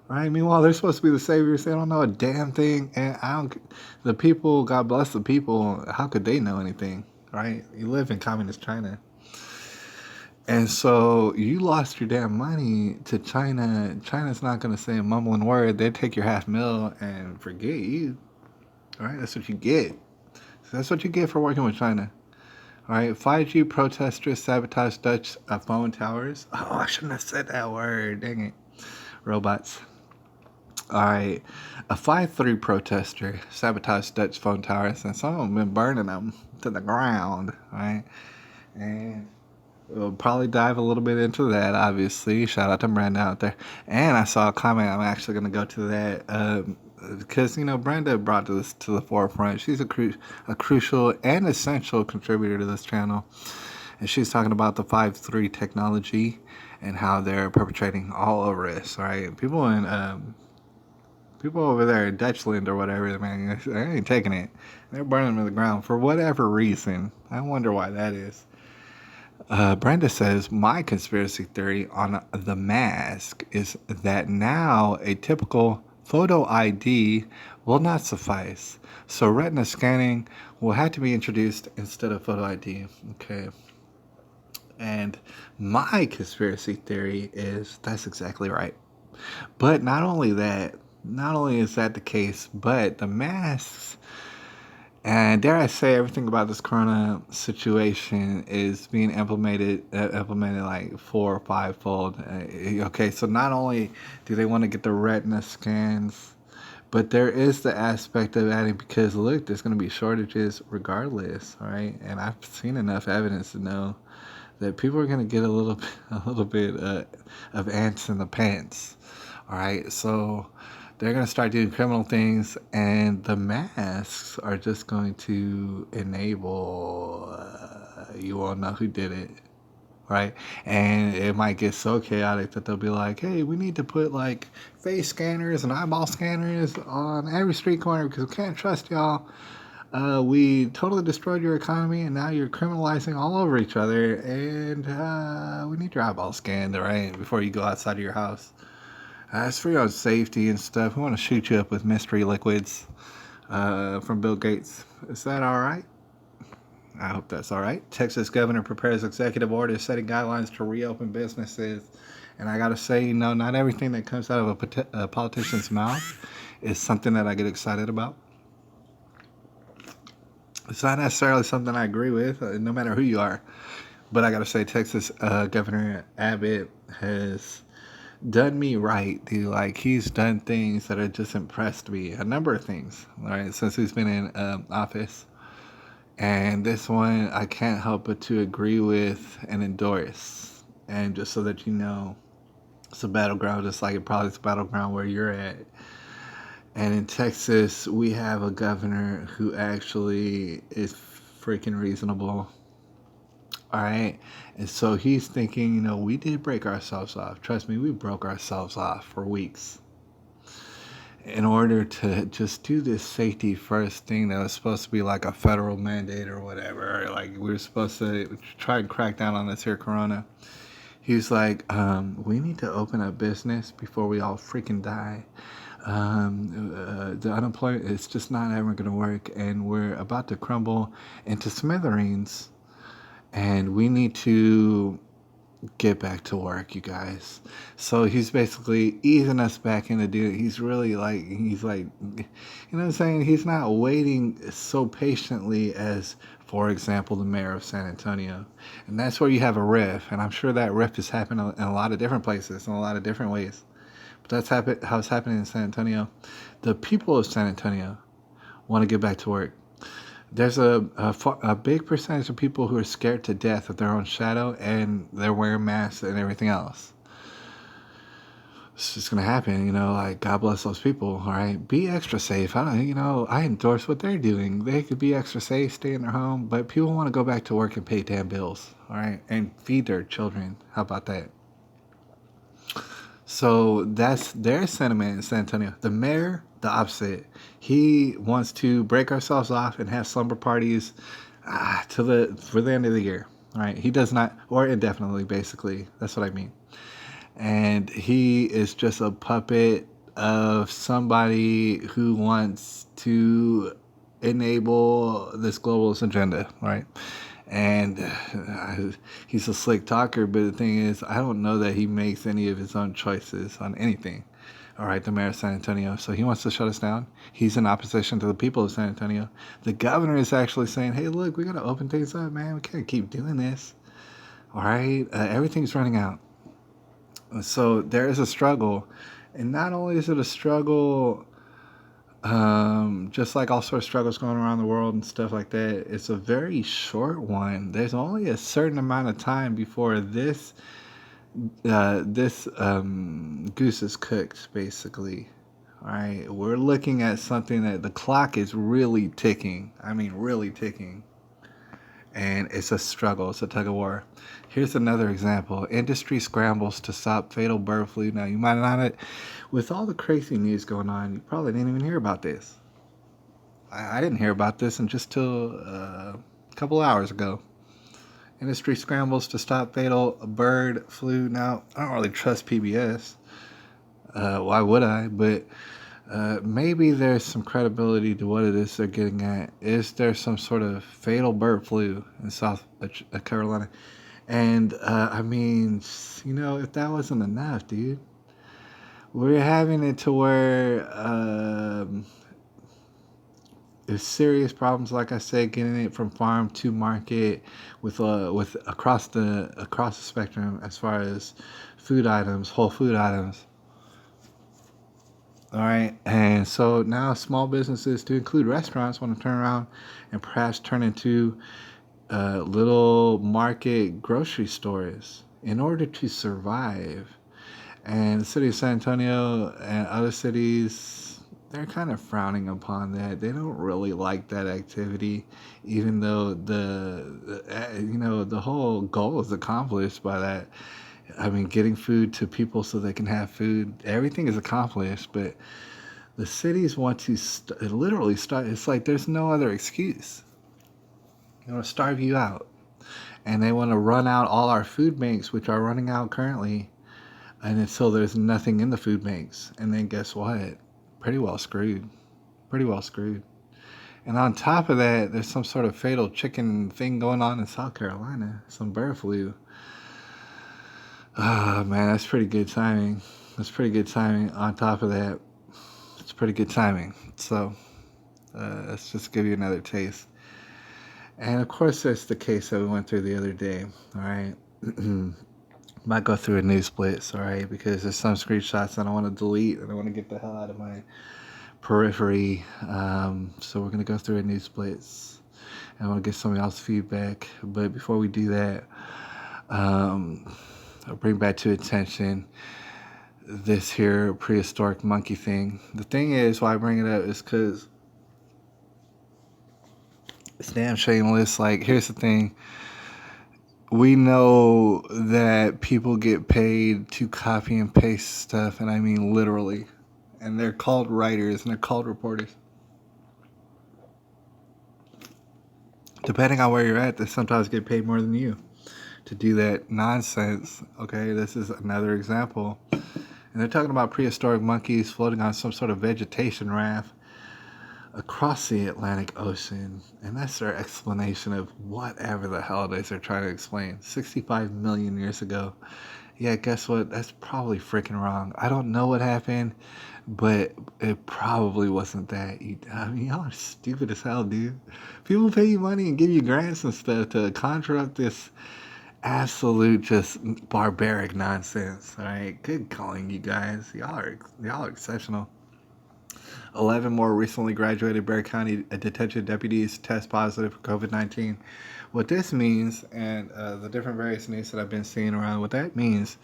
right? Meanwhile, they're supposed to be the saviors. They don't know a damn thing, and I don't. The people, God bless the people. How could they know anything, right? You live in communist China. And so you lost your damn money to China. China's not going to say a mumbling word. They take your $500,000 and forget you. All right, that's what you get. That's what you get for working with China. All right, 5G protesters sabotage Dutch phone towers. Oh, I shouldn't have said that word. Dang it. Robots. All right, a 5-3 protester sabotaged Dutch phone towers, and some of them been burning them to the ground. All right, and we'll probably dive a little bit into that, obviously. Shout out to Brenda out there. And I saw a comment. I'm actually going to go to that because, Brenda brought this to the forefront. She's a crucial and essential contributor to this channel. And she's talking about the 5-3 technology and how they're perpetrating all over us, right? People over there in Dutchland or whatever, man, they ain't taking it. They're burning them to the ground for whatever reason. I wonder why that is. Brenda says, my conspiracy theory on the mask is that now a typical photo ID will not suffice. So retina scanning will have to be introduced instead of photo ID. Okay. And my conspiracy theory is that's exactly right. But not only is that the case, but the masks, and dare I say, everything about this corona situation is being implemented like 4 or 5-fold. Okay, so not only do they want to get the retina scans, but there is the aspect of adding, because look, there's going to be shortages regardless, right? And I've seen enough evidence to know that people are going to get a little bit of ants in the pants. All right, so they're going to start doing criminal things, and the masks are just going to enable you won't know who did it, right? And it might get so chaotic that they'll be like, hey, we need to put like face scanners and eyeball scanners on every street corner because we can't trust y'all. We totally destroyed your economy, and now you're criminalizing all over each other, and we need your eyeball scanned, right, before you go outside of your house. It's for your own safety and stuff. We want to shoot you up with mystery liquids from Bill Gates. Is that all right? I hope that's all right. Texas governor prepares executive order setting guidelines to reopen businesses. And I got to say, not everything that comes out of a politician's mouth is something that I get excited about. It's not necessarily something I agree with, no matter who you are. But I got to say, Texas Governor Abbott has done me right, dude. Like, he's done things that have just impressed me. A number of things, right, since he's been in office. And this one, I can't help but to agree with and endorse. And just so that you know, it's a battleground, just like it probably is a battleground where you're at. And in Texas, we have a governor who actually is freaking reasonable. All right. And so he's thinking, we did break ourselves off. Trust me, we broke ourselves off for weeks in order to just do this safety first thing that was supposed to be like a federal mandate or whatever. Like, we were supposed to try and crack down on this here corona. He's like, we need to open up business before we all freaking die. The unemployment is just not ever going to work, and we're about to crumble into smithereens. And we need to get back to work, you guys. So he's basically easing us back into doing it. He's really like, you know what I'm saying? He's not waiting so patiently as For example, the mayor of San Antonio. And that's where you have a rift. And I'm sure that rift is happening in a lot of different places, in a lot of different ways. But that's how it's happening in San Antonio. The people of San Antonio want to get back to work. There's a big percentage of people who are scared to death of their own shadow, and they're wearing masks and everything else. It's just gonna happen, like, God bless those people. All right, be extra safe. I endorse what they're doing. They could be extra safe, stay in their home, but people want to go back to work and pay damn bills. All right, and feed their children. How about that? So that's their sentiment in San Antonio. The mayor, the opposite. He wants to break ourselves off and have slumber parties for the end of the year. All right, he does not, or indefinitely, basically. That's what I mean. And he is just a puppet of somebody who wants to enable this globalist agenda, right? And he's a slick talker, but the thing is, I don't know that he makes any of his own choices on anything. All right, the mayor of San Antonio. So he wants to shut us down. He's in opposition to the people of San Antonio. The governor is actually saying, hey, look, we got to open things up, man. We can't keep doing this. All right, everything's running out. So there is a struggle, and not only is it a struggle, just like all sorts of struggles going around the world and stuff like that, it's a very short one. There's only a certain amount of time before this goose is cooked, basically. All right, we're looking at something that the clock is really ticking. I mean, really ticking. And it's a struggle. It's a tug of war. Here's another example. Industry scrambles to stop fatal bird flu. Now, you might not, with all the crazy news going on, you probably didn't even hear about this. I didn't hear about this until a couple hours ago. Industry scrambles to stop fatal bird flu. Now, I don't really trust PBS. Why would I? But maybe there's some credibility to what it is they're getting at. Is there some sort of fatal bird flu in South Carolina? And I mean, if that wasn't enough, dude, we're having it to where there's serious problems. Like I said, getting it from farm to market with across the spectrum as far as food items, whole food items. All right, and so now small businesses, to include restaurants, want to turn around and perhaps turn into little market grocery stores in order to survive. And the city of San Antonio and other cities, they're kind of frowning upon that. They don't really like that activity, even though the whole goal is accomplished by that. I mean, getting food to people so they can have food, everything is accomplished, but the cities want to literally start. It's like there's no other excuse. They want to starve you out. And they want to run out all our food banks, which are running out currently. And until there's nothing in the food banks. And then guess what? Pretty well screwed. Pretty well screwed. And on top of that, there's some sort of fatal chicken thing going on in South Carolina. Some bird flu. Oh, man, that's pretty good timing. That's pretty good timing. On top of that, it's pretty good timing. So, let's just give you another taste. And, of course, that's the case that we went through the other day, all right? Might go through a news splits, all right? Because there's some screenshots I don't want to delete, and I want to get the hell out of my periphery. So we're going to go through a news splits. And I want to get some of y'all's feedback. But before we do that, I'll bring back to attention this here prehistoric monkey thing. The thing is, why I bring it up is because it's damn shameless. Like, here's the thing. We know that people get paid to copy and paste stuff, and I mean literally. And they're called writers, and they're called reporters. Depending on where you're at, they sometimes get paid more than you to do that nonsense. Okay, this is another example. And they're talking about prehistoric monkeys floating on some sort of vegetation raft across the Atlantic Ocean. And that's their explanation of whatever the hell it is they're trying to explain. 65 million years ago. Yeah, guess what? That's probably freaking wrong. I don't know what happened, but it probably wasn't that. I mean, y'all are stupid as hell, dude. People pay you money and give you grants and stuff to conjure up this absolute just barbaric nonsense. All right, good calling, you guys. Y'all are exceptional. 11 more recently graduated Bexar County detention deputies test positive for COVID-19. What this means, and the different various news that I've been seeing around, what that means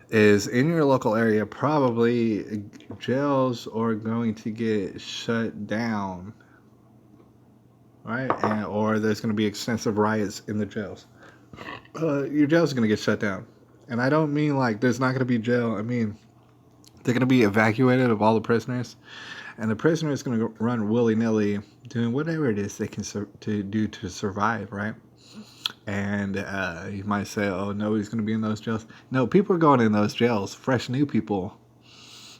is in your local area, probably jails are going to get shut down, right? Or there's going to be extensive riots in the jails. Your jail's going to get shut down. And I don't mean like there's not going to be jail. I mean, they're going to be evacuated of all the prisoners. And the prisoner is going to run willy-nilly doing whatever it is they can to do to survive, right? And you might say, oh, nobody's going to be in those jails. No, people are going in those jails. Fresh new people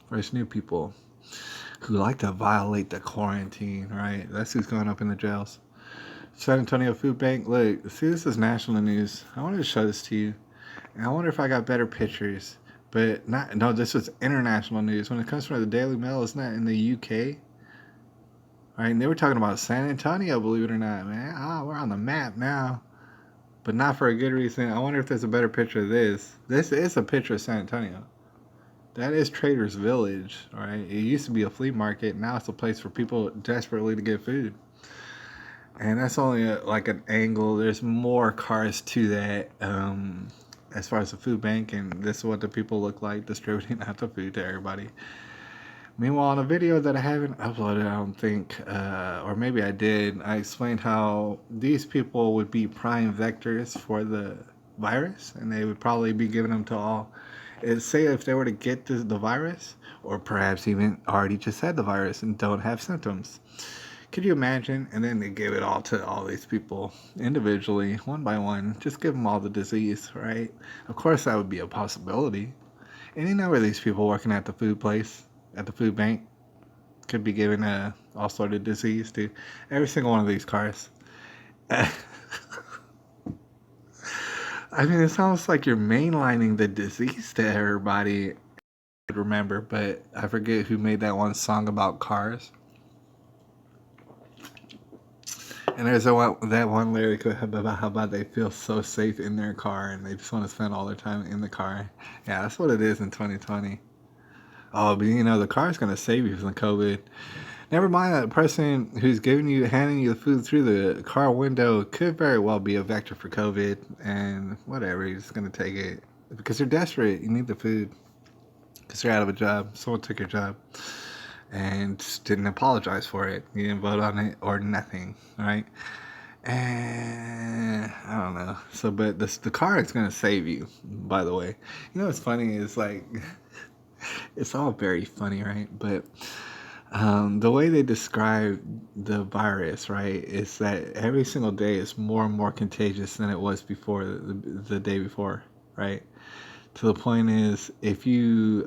who like to violate the quarantine, right? That's who's going up in the jails. San Antonio Food Bank. Look, see, this is national news. I wanted to show this to you. And I wonder if I got better pictures. But no, this is international news. When it comes from the Daily Mail, it's not in the UK. Right? And they were talking about San Antonio, believe it or not, man. We're on the map now. But not for a good reason. I wonder if there's a better picture of this. This is a picture of San Antonio. That is Trader's Village, right? It used to be a flea market. Now it's a place for people desperately to get food. And that's only like an angle. There's more cars to that as far as the food bank. And this is what the people look like distributing out the food to everybody. Meanwhile, in a video that I haven't uploaded, I don't think, or maybe I did, I explained how these people would be prime vectors for the virus, and they would probably be giving them to all. Say if they were to get the virus, or perhaps even already just had the virus and don't have symptoms. Could you imagine? And then they give it all to all these people individually, one by one. Just give them all the disease, right? Of course, that would be a possibility. Any number of these people working at the food place, at the food bank, could be given all sort of disease to every single one of these cars. I mean, it sounds like you're mainlining the disease to everybody. I could remember, but I forget who made that one song about cars. And there's that one lyric about how about they feel so safe in their car and they just want to spend all their time in the car. Yeah, that's what it is in 2020. Oh, but the car's going to save you from COVID. Never mind that person who's handing you the food through the car window could very well be a vector for COVID. And whatever, you're just going to take it. Because you're desperate. You need the food. Because you're out of a job. Someone took your job. And just didn't apologize for it. You didn't vote on it or nothing. Right? And I don't know. So, but the car is going to save you, by the way. What's funny is like... It's all very funny, right? But the way they describe the virus, right, is that every single day is more and more contagious than it was before the day before, right? To the point is, if you,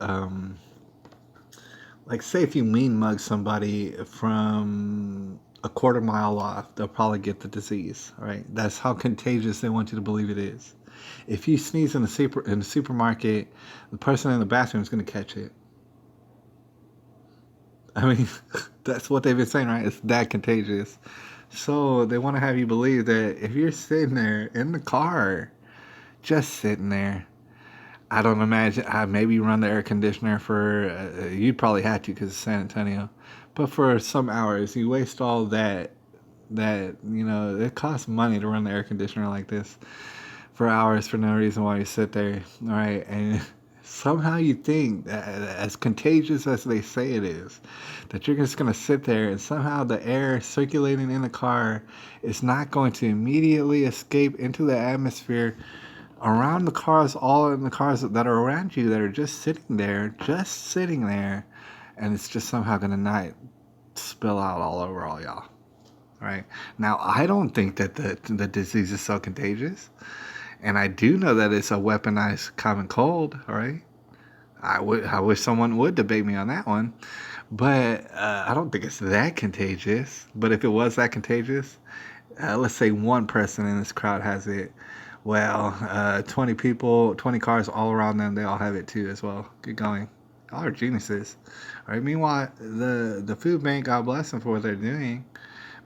say if you mean mug somebody from a quarter mile off, they'll probably get the disease, right? That's how contagious they want you to believe it is. If you sneeze in the supermarket, the person in the bathroom is going to catch it. I mean, that's what they've been saying, right? It's that contagious. So they want to have you believe that if you're sitting there in the car, just sitting there, I don't imagine, maybe run the air conditioner for, you'd probably have to because it's San Antonio. But for some hours, you waste all that, it costs money to run the air conditioner like this for hours for no reason while you sit there, right? And somehow you think that as contagious as they say it is, that you're just going to sit there and somehow the air circulating in the car is not going to immediately escape into the atmosphere around the cars, all in the cars that are around you that are just sitting there, and it's just somehow going to not spill out all over all y'all, right? Now, I don't think that the disease is so contagious. And I do know that it's a weaponized common cold, all right? I wish someone would debate me on that one. But I don't think it's that contagious. But if it was that contagious, let's say one person in this crowd has it. Well, 20 people, 20 cars all around them. They all have it too as well. Good going. Y'all are geniuses. All right. Meanwhile, the food bank, God bless them for what they're doing,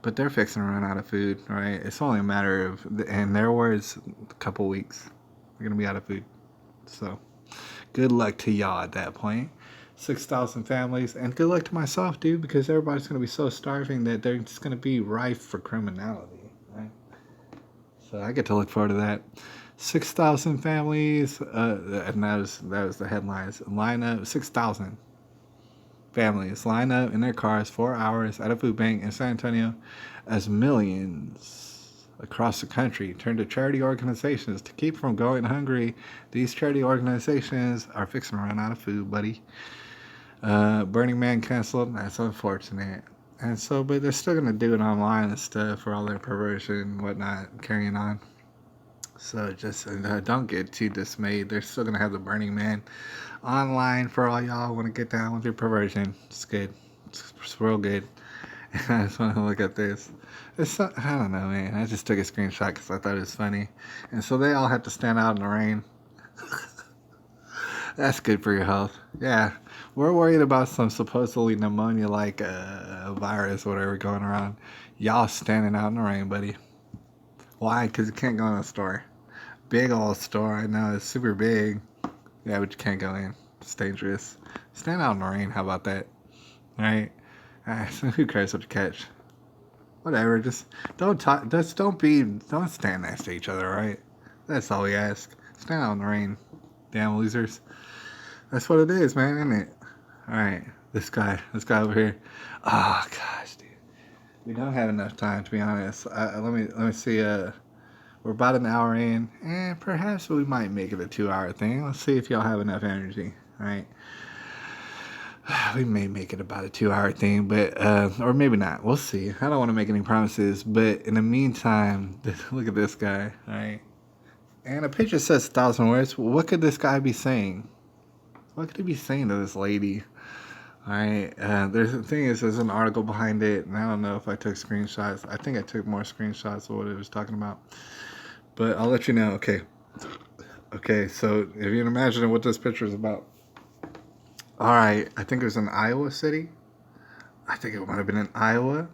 but they're fixing to run out of food. Right. It's only a matter of, in their words, a couple weeks. They're gonna be out of food. So, good luck to y'all at that point. 6,000 families, and good luck to myself, dude, because everybody's gonna be so starving that they're just gonna be rife for criminality. Right. So I get to look forward to that. 6,000 families, and that was the headlines. Line up, 6,000 families line up in their cars 4 hours at a food bank in San Antonio as millions across the country turn to charity organizations to keep from going hungry. These charity organizations are fixing to run out of food, buddy. Burning Man canceled. That's unfortunate. And so, but they're still gonna do it online and stuff for all their perversion and whatnot, carrying on. So just don't get too dismayed. They're still gonna have the Burning Man online for all y'all want to get down with your perversion. It's good. It's real good. I just want to look at this. I don't know, man. I just took a screenshot because I thought it was funny. And so they all have to stand out in the rain. That's good for your health. Yeah. We're worried about some supposedly pneumonia-like virus or whatever going around. Y'all standing out in the rain, buddy. Why? Because you can't go in a store. Big old store. I know. It's super big. Yeah, but you can't go in. It's dangerous. Stand out in the rain. How about that? Right? So who cares what you catch? Whatever. Just don't talk. Don't stand next to each other, right? That's all we ask. Stand out in the rain. Damn losers. That's what it is, man, isn't it? All right. This guy over here. Oh gosh, dude. We don't have enough time, to be honest. Let me see. We're about an hour in, and perhaps we might make it a 2-hour thing. Let's see if y'all have enough energy. All right. We may make it about a 2-hour thing, but or maybe not. We'll see. I don't want to make any promises, but in the meantime, look at this guy. All right. And a picture says 1,000 words. What could this guy be saying? What could he be saying to this lady? All right. There's the thing is, there's an article behind it, and I don't know if I took screenshots. I think I took more screenshots of what it was talking about, but I'll let you know. Okay. Okay. So if you can imagine what this picture is about. All right. I think it was in Iowa City. I think it might have been in Iowa.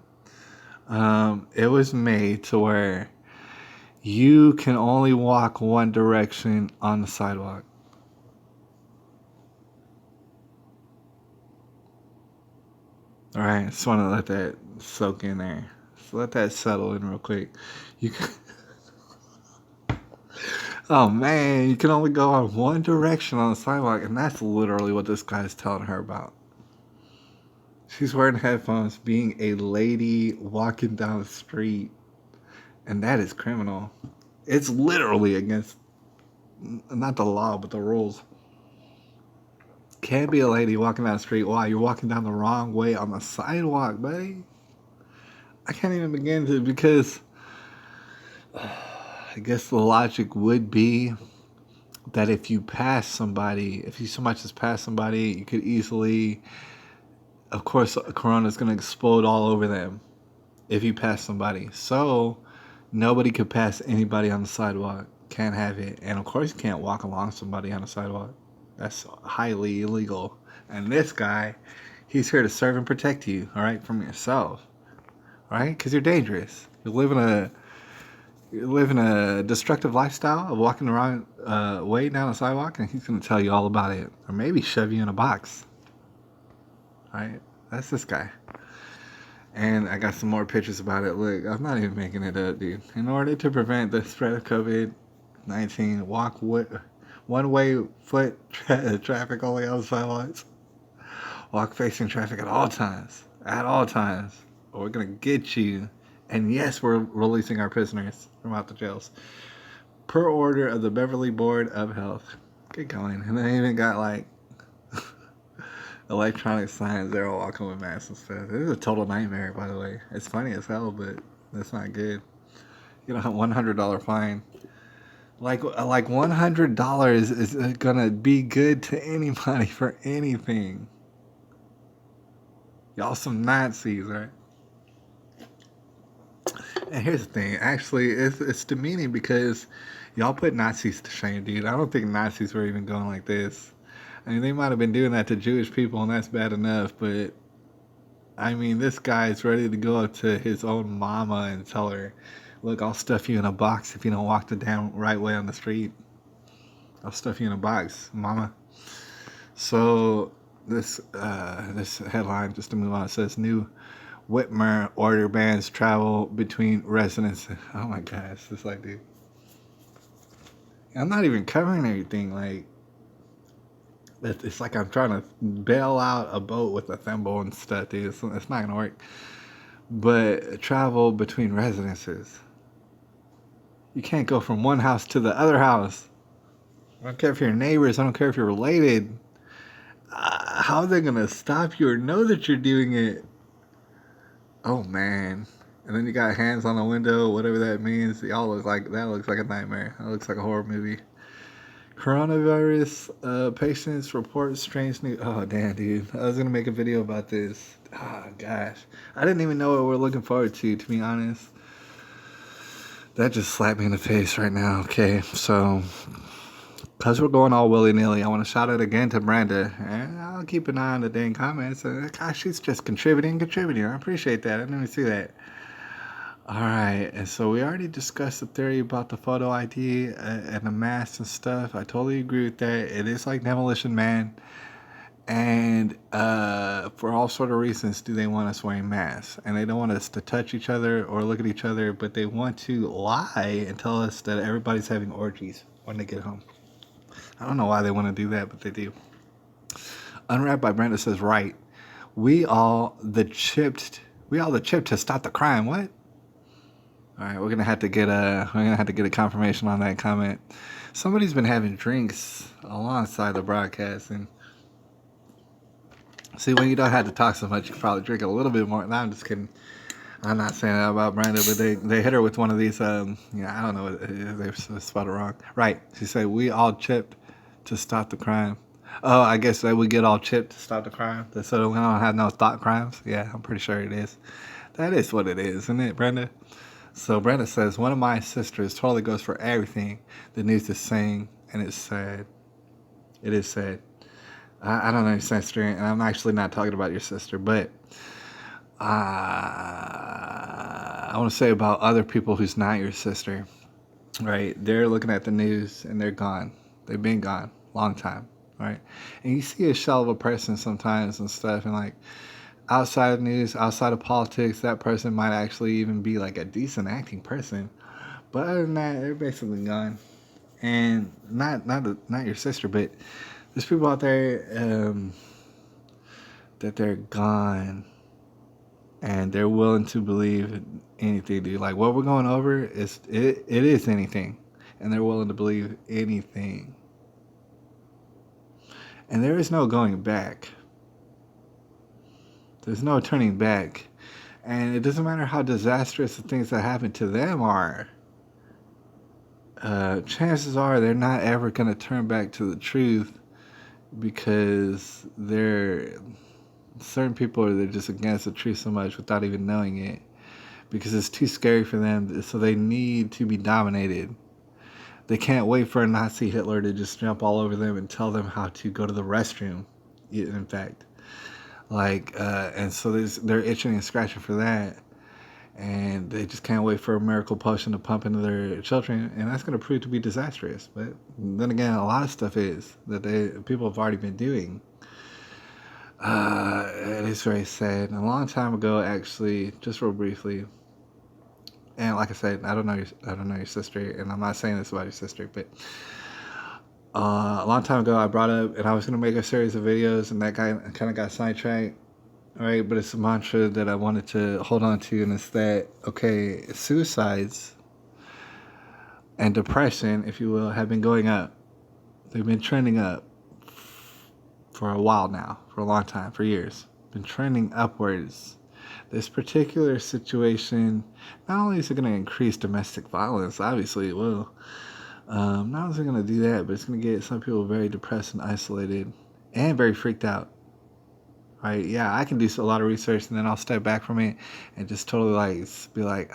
It was made to where you can only walk one direction on the sidewalk. All right, just want to let that soak in there. Just let that settle in real quick. You can, oh man, you can only go on one direction on the sidewalk, and that's literally what this guy's telling her about. She's wearing headphones, being a lady walking down the street, and that is criminal. It's literally against not the law, but the rules. Can't be a lady walking down the street. Wow, you're walking down the wrong way on the sidewalk, buddy. I can't even begin to, because I guess the logic would be that if you pass somebody, if you so much as pass somebody, you could easily, of course, Corona is going to explode all over them if you pass somebody. So nobody could pass anybody on the sidewalk. Can't have it. And of course, you can't walk along somebody on the sidewalk. That's highly illegal. And this guy, he's here to serve and protect you, all right, from yourself, right? Because you're dangerous. You're living a destructive lifestyle of walking the wrong way down the sidewalk, and he's going to tell you all about it, or maybe shove you in a box. All right, that's this guy. And I got some more pictures about it. Look, I'm not even making it up, dude. In order to prevent the spread of COVID-19, walk one-way foot traffic only on the sidewalks. Walk facing traffic at all times. At all times. Or we're going to get you. And yes, we're releasing our prisoners from out the jails. Per order of the Beverly Board of Health. Get going. And they even got like electronic signs. They're all walking with masks and stuff. This is a total nightmare, by the way. It's funny as hell, but that's not good. You know, $100 fine. Like $100 is gonna be good to anybody for anything. Y'all some Nazis, right? And here's the thing. Actually, it's demeaning because Y'all put Nazis to shame, dude. I don't think Nazis were even going like this. I mean, they might have been doing that to Jewish people, and that's bad enough. But I mean, this guy is ready to go up to his own mama and tell her, "Look, I'll stuff you in a box if you don't walk the damn right way on the street. I'll stuff you in a box, mama." So this headline, just to move on, says new Whitmer order bans travel between residences. Oh my gosh, it's like, dude, I'm not even covering everything. Like, it's like I'm trying to bail out a boat with a thimble and stuff, dude. It's not gonna work. But travel between residences, you can't go from one house to the other house. I don't care if you're neighbors. I don't care if you're related. How are they gonna stop you or know that you're doing it? Oh man. And then you got hands on the window, whatever that means. Y'all look like that looks like a nightmare. That looks like a horror movie. Coronavirus patients report strange news. Oh damn, dude! I was gonna make a video about this. Oh gosh, I didn't even know what we're looking forward to be honest. That just slapped me in the face right now. Okay, so because we're going all willy-nilly, I want to shout out again to Brenda. And I'll keep an eye on the dang comments. Gosh, she's just contributing. I appreciate that. I didn't even see that. All right, and so we already discussed the theory about the photo ID and the masks and stuff. I totally agree with that. It is like Demolition Man. And for all sort of reasons do they want us wearing masks. And they don't want us to touch each other or look at each other, but they want to lie and tell us that everybody's having orgies when they get home. I don't know why they want to do that, but they do. Unwrapped by Brenda says, right. We all the chipped to stop the crime. What? All right, we're gonna have to get a confirmation on that comment. Somebody's been having drinks alongside the broadcast, and see, when you don't have to talk so much, you can probably drink a little bit more. No, I'm just kidding. I'm not saying that about Brenda, but they hit her with one of these. I don't know. They spelled it wrong. Right. She said, "We all chipped to stop the crime." Oh, I guess that we get all chipped to stop the crime, so we don't have no thought crimes. Yeah, I'm pretty sure it is. That is what it is, isn't it, Brenda? So Brenda says, one of my sisters totally goes for everything the news is saying, and it's sad. It is sad. I don't know your sister, and I'm actually not talking about your sister, but I want to say about other people who's not your sister, right? They're looking at the news, and they're gone. They've been gone long time, right? And you see a shell of a person sometimes and stuff, and like, outside of news, outside of politics, that person might actually even be like a decent acting person. But other than that, they're basically gone. And not your sister, but there's people out there that they're gone, and they're willing to believe anything, dude. Like what we're going over it is anything, and they're willing to believe anything. And there is no going back. There's no turning back. And it doesn't matter how disastrous the things that happen to them are. Chances are they're not ever going to turn back to the truth because certain people are just against the truth so much without even knowing it because it's too scary for them. So they need to be dominated. They can't wait for a Nazi Hitler to just jump all over them and tell them how to go to the restroom, in fact. And so they're itching and scratching for that, and they just can't wait for a miracle potion to pump into their children, and that's going to prove to be disastrous. But then again, a lot of stuff is that people have already been doing. It is very sad. A long time ago, actually, just real briefly, and like I said, I don't know your sister, and I'm not saying this about your sister, but a long time ago, I brought up, and I was going to make a series of videos, and that guy kind of got sidetracked, right? But it's a mantra that I wanted to hold on to, and it's that, okay, suicides and depression, if you will, have been going up. They've been trending up for a while now, for a long time, for years. Been trending upwards. This particular situation, not only is it going to increase domestic violence, obviously it will, not only is it going to do that, but it's going to get some people very depressed and isolated and very freaked out. Right? Yeah, I can do a lot of research and then I'll step back from it and just totally be like,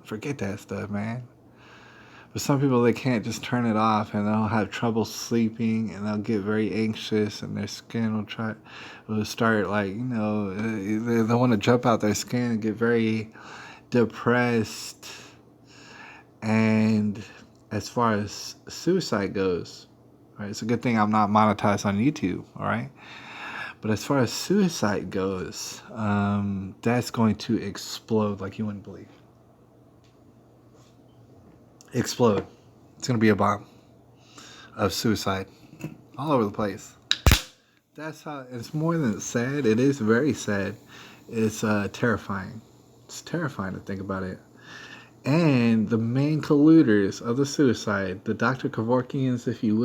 forget that stuff, man. But some people, they can't just turn it off, and they'll have trouble sleeping, and they'll get very anxious, and their skin will start, like, they'll want to jump out their skin and get very depressed. And as far as suicide goes, right, it's a good thing I'm not monetized on YouTube, all right? But as far as suicide goes, that's going to explode like you wouldn't believe. Explode. It's going to be a bomb of suicide all over the place. That's how, it's more than sad. It is very sad. It's terrifying. It's terrifying to think about it. And the main colluders of the suicide, the Dr. Kevorkians, if you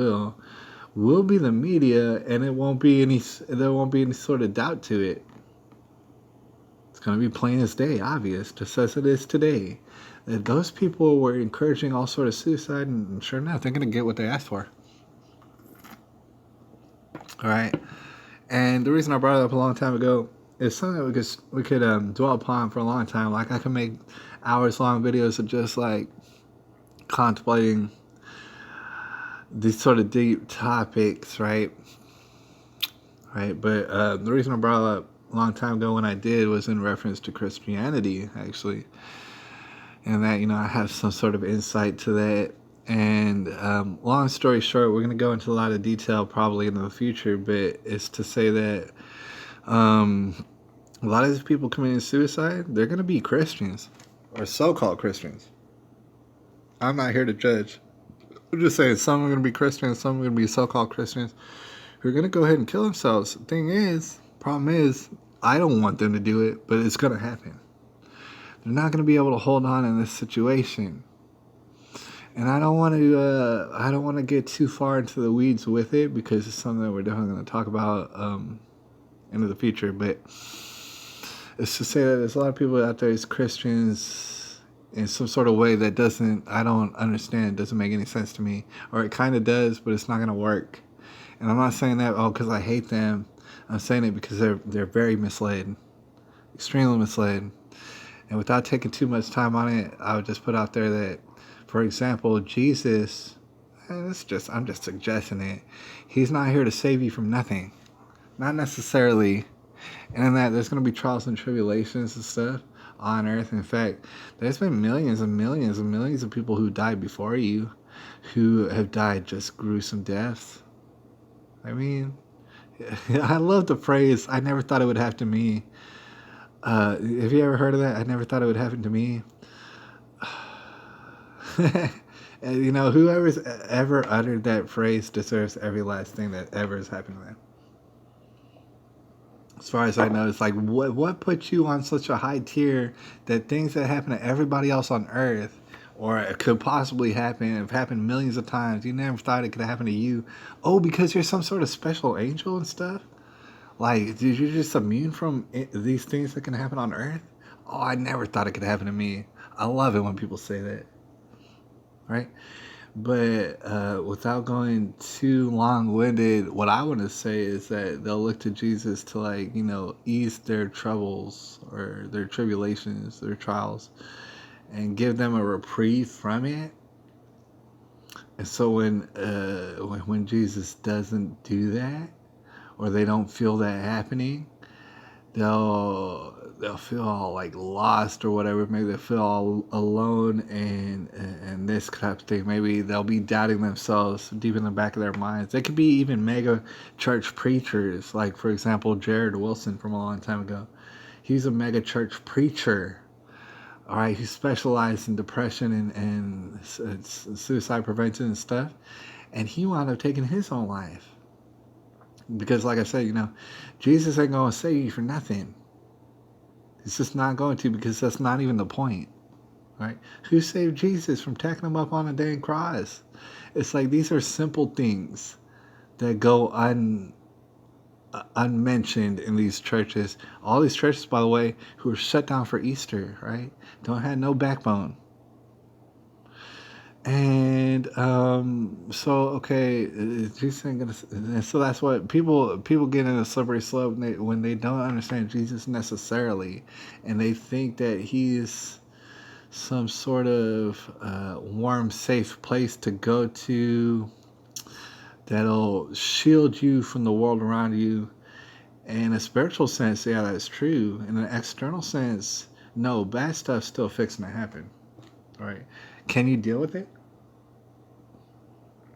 will be the media, and there won't be any sort of doubt to it. It's going to be plain as day, obvious, just as it is today, that those people were encouraging all sort of suicide, and sure enough, they're going to get what they asked for. All right. And the reason I brought it up a long time ago is something that we could dwell upon for a long time. Like, I can make hours-long videos of just, like, contemplating these sort of deep topics, right? Right. But the reason I brought it up a long time ago when I did was in reference to Christianity, actually. And that, I have some sort of insight to that. And long story short, we're going to go into a lot of detail probably in the future, but it's to say that a lot of these people committing suicide, they're going to be Christians, or so-called Christians. I'm not here to judge. I'm just saying some are going to be Christians, some are going to be so-called Christians who are going to go ahead and kill themselves. The problem is, I don't want them to do it, but it's going to happen. They're not going to be able to hold on in this situation. And I don't want to get too far into the weeds with it, because it's something that we're definitely going to talk about into the future. But it's to say that there's a lot of people out there as Christians in some sort of way that I don't understand, doesn't make any sense to me. Or it kind of does, but it's not going to work. And I'm not saying that, because I hate them. I'm saying it because they're very misled. Extremely misled. And without taking too much time on it, I would just put out there that, for example, Jesus, I'm just suggesting it. He's not here to save you from nothing. Not necessarily. And in that, there's going to be trials and tribulations and stuff on earth. In fact, there's been millions and millions and millions of people who died before you, who have died just gruesome deaths. I mean, I love the phrase, I never thought it would happen to me. Have you ever heard of that? I never thought it would happen to me. And, whoever's ever uttered that phrase deserves every last thing that ever has happened to them. As far as I know, it's like, what put you on such a high tier that things that happen to everybody else on earth, or it could possibly happen, have happened millions of times, you never thought it could happen to you? Oh, because you're some sort of special angel and stuff? Like, you're just immune from these things that can happen on earth? Oh, I never thought it could happen to me. I love it when people say that. Right? But without going too long-winded, what I want to say is that they'll look to Jesus to, ease their troubles or their tribulations, their trials, and give them a reprieve from it. And so when Jesus doesn't do that, or they don't feel that happening, they'll feel all like lost or whatever. Maybe they'll feel all alone and this type of thing. Maybe they'll be doubting themselves deep in the back of their minds. They could be even mega church preachers, like, for example, Jared Wilson from a long time ago. He's a mega church preacher. All right, he specialized in depression and suicide prevention and stuff. And he wound up taking his own life. Because, like I said, Jesus ain't going to save you for nothing. He's just not going to, because that's not even the point, right? Who saved Jesus from tacking him up on a dang cross? It's like, these are simple things that go unmentioned in these churches. All these churches, by the way, who are shut down for Easter, right? Don't have no backbone. And so Jesus ain't gonna. And so that's what people get in a slippery slope when they don't understand Jesus necessarily, and they think that he's some sort of warm, safe place to go to that'll shield you from the world around you. In a spiritual sense, yeah, that's true. In an external sense, no, bad stuff's still fixing to happen. Right? Can you deal with it?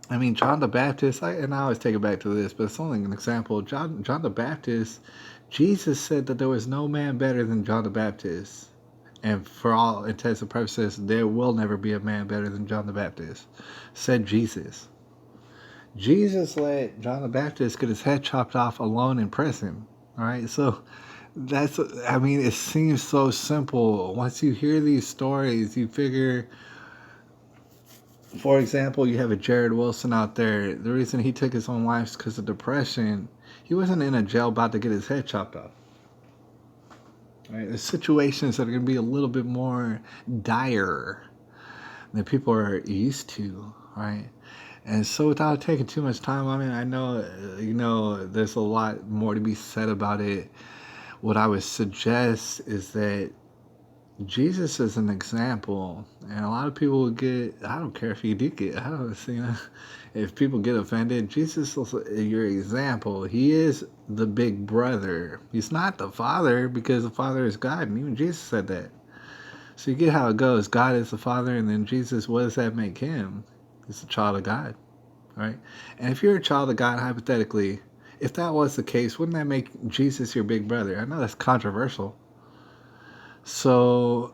I mean, John the Baptist, and I always take it back to this, but it's only an example. John the Baptist, Jesus said that there was no man better than John the Baptist. And for all intents and purposes, there will never be a man better than John the Baptist, said Jesus. Jesus let John the Baptist get his head chopped off alone in prison. All right, so I mean, it seems so simple. Once you hear these stories, you figure, for example, you have a Jared Wilson out there. The reason he took his own life is because of depression. He wasn't in a jail about to get his head chopped off. Right? There's situations that are going to be a little bit more dire than people are used to, right? And so without taking too much time on it, I know, there's a lot more to be said about it. What I would suggest is that Jesus is an example, and a lot of people get, I don't care if you do get, I don't see, if people get offended, Jesus is your example. He is the big brother. He's not the Father, because the Father is God, and even Jesus said that. So you get how it goes. God is the Father, and then Jesus, what does that make him? He's a child of God, right? And if you're a child of God, hypothetically, if that was the case, wouldn't that make Jesus your big brother? I know that's controversial. So,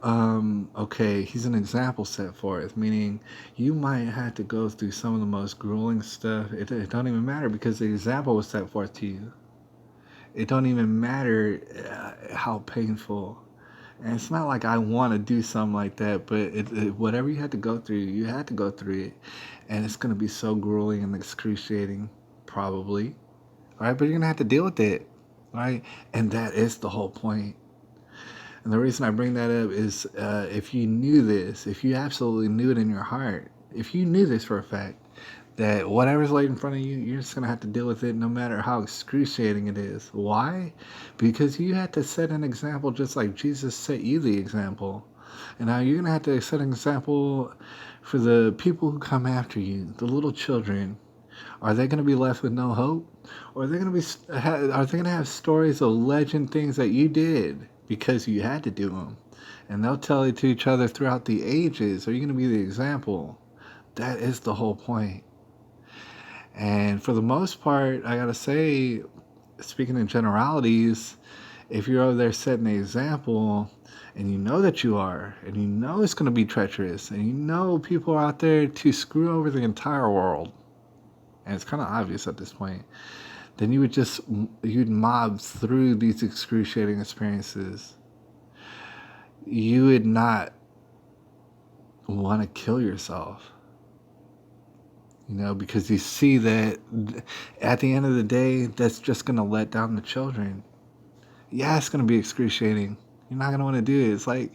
okay, he's an example set forth, meaning you might have to go through some of the most grueling stuff. It don't even matter, because the example was set forth to you. It don't even matter how painful. And it's not like I want to do something like that, but whatever you had to go through, you had to go through it. And it's going to be so grueling and excruciating, probably. Right? But you're going to have to deal with it. Right? And that is the whole point. And the reason I bring that up is if you knew this, if you absolutely knew it in your heart, if you knew this for a fact, that whatever's laid in front of you, you're just going to have to deal with it no matter how excruciating it is. Why? Because you had to set an example just like Jesus set you the example. And now you're going to have to set an example for the people who come after you, the little children. Are they going to be left with no hope? Or are they going to have stories of legend, things that you did because you had to do them? And they'll tell it to each other throughout the ages. Are you going to be the example? That is the whole point. And for the most part, I gotta say, speaking in generalities, if you're over there setting an example, and you know that you are, and you know it's gonna be treacherous, and you know people are out there to screw over the entire world, and it's kind of obvious at this point, then you'd mob through these excruciating experiences. You would not want to kill yourself. Because you see that at the end of the day, that's just going to let down the children. Yeah, it's going to be excruciating. You're not going to want to do it. It's like,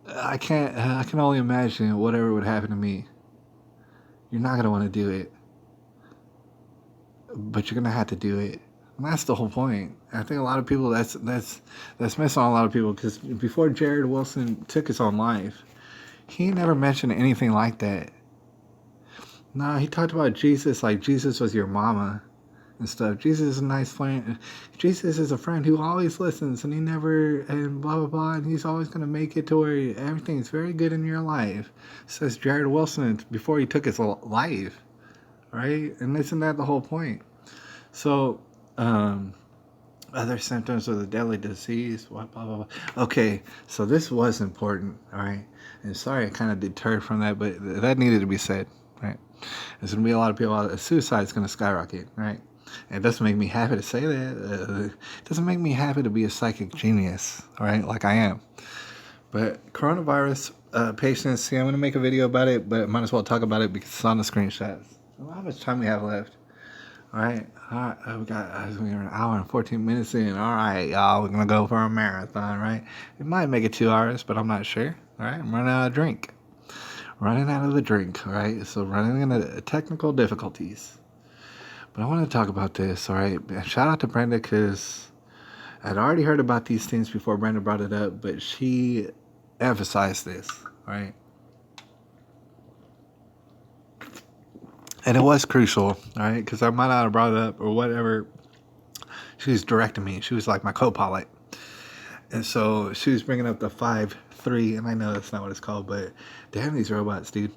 I can only imagine whatever would happen to me. You're not going to want to do it. But you're going to have to do it. And that's the whole point. I think a lot of people, that's missing on a lot of people, because before Jared Wilson took his own life, he never mentioned anything like that. No, he talked about Jesus like Jesus was your mama and stuff. Jesus is a nice friend. Jesus is a friend who always listens, and and blah, blah, blah, and he's always going to make it to where everything's very good in your life, says Jared Wilson before he took his life, right? And isn't that the whole point? So, other symptoms of the deadly disease, blah, blah, blah. Okay, so this was important, all right? And sorry I kind of deterred from that, but that needed to be said, right? There's going to be a lot of people out there. Suicide's going to skyrocket, right? And it doesn't make me happy to say that. It doesn't make me happy to be a psychic genius, all right, like I am. But coronavirus patients, see, I'm going to make a video about it, but I might as well talk about it because it's on the screenshots. How much time we have left? All right, we got an hour and 14 minutes in. All right, y'all, we're going to go for a marathon, right? It might make it 2 hours, but I'm not sure. All right, I'm running out of drink. Running out of the drink, right? So running into technical difficulties. But I want to talk about this, all right? Shout out to Brenda, because I'd already heard about these things before Brenda brought it up, but she emphasized this. right? And it was crucial, right? Because I might not have brought it up or whatever. She was directing me. She was like my co-pilot. And so she was bringing up the 5.3, and I know that's not what it's called, but damn these robots, dude.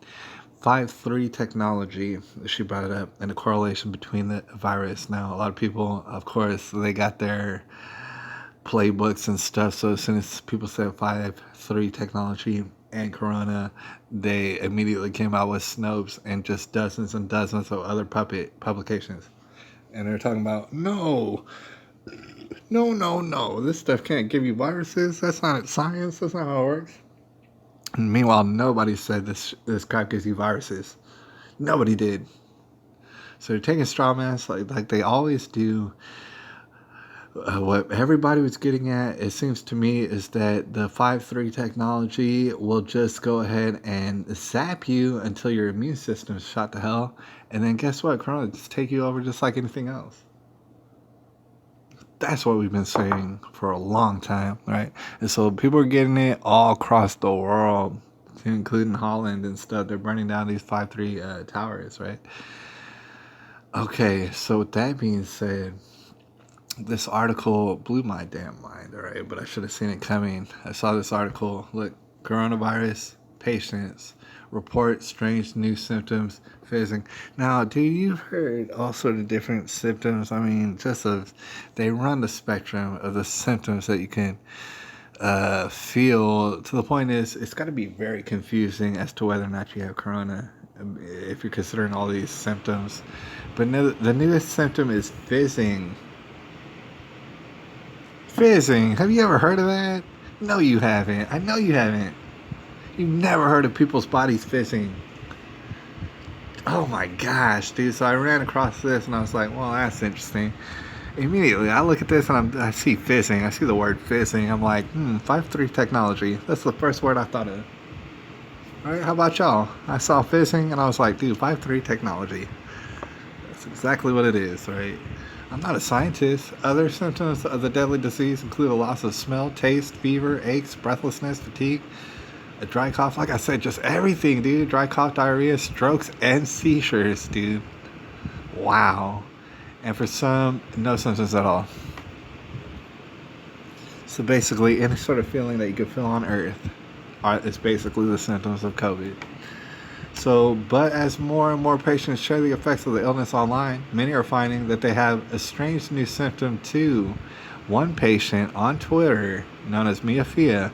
5.3 technology, she brought it up, and the correlation between the virus. Now, a lot of people, of course, they got their playbooks and stuff, so as soon as people said 5.3 technology and corona, they immediately came out with Snopes and just dozens and dozens of other puppet publications. And they're talking about, no, this stuff can't give you viruses. That's not science. That's not how it works. And meanwhile, nobody said this crap gives you viruses. Nobody did. So they're taking straw mans like they always do. What everybody was getting at, it seems to me, is that the 5.3 technology will just go ahead and zap you until your immune system is shot to hell. And then guess what? Corona will just take you over just like anything else. That's what we've been saying for a long time, right? And so people are getting it all across the world, including Holland and stuff. They're burning down these 5.3 towers, right? Okay, so with that being said, this article blew my damn mind, all right? But I should have seen it coming. I saw this article. Look, coronavirus patients report strange new symptoms fizzing. Now, dude, you've heard all sort of different symptoms. I mean, they run the spectrum of the symptoms that you can feel. To the point is, it's got to be very confusing as to whether or not you have corona if you're considering all these symptoms. But the newest symptom is fizzing. Fizzing. Have you ever heard of that? No, you haven't. I know you haven't. You've never heard of people's bodies fizzing. Oh my gosh, dude. So I ran across this and I was like, well, that's interesting. Immediately, I look at this and I see fizzing. I see the word fizzing. I'm like, 5.3 technology. That's the first word I thought of. All right, how about y'all? I saw fizzing and I was like, dude, 5.3 technology. That's exactly what it is, right? I'm not a scientist. Other symptoms of the deadly disease include a loss of smell, taste, fever, aches, breathlessness, fatigue, a dry cough. Like I said, just everything, dude. Dry cough, diarrhea, strokes, and seizures, dude. Wow. And for some, no symptoms at all. So basically, any sort of feeling that you could feel on Earth is basically the symptoms of COVID. So, but as more and more patients share the effects of the illness online, many are finding that they have a strange new symptom too. One patient on Twitter, known as Mia Fia,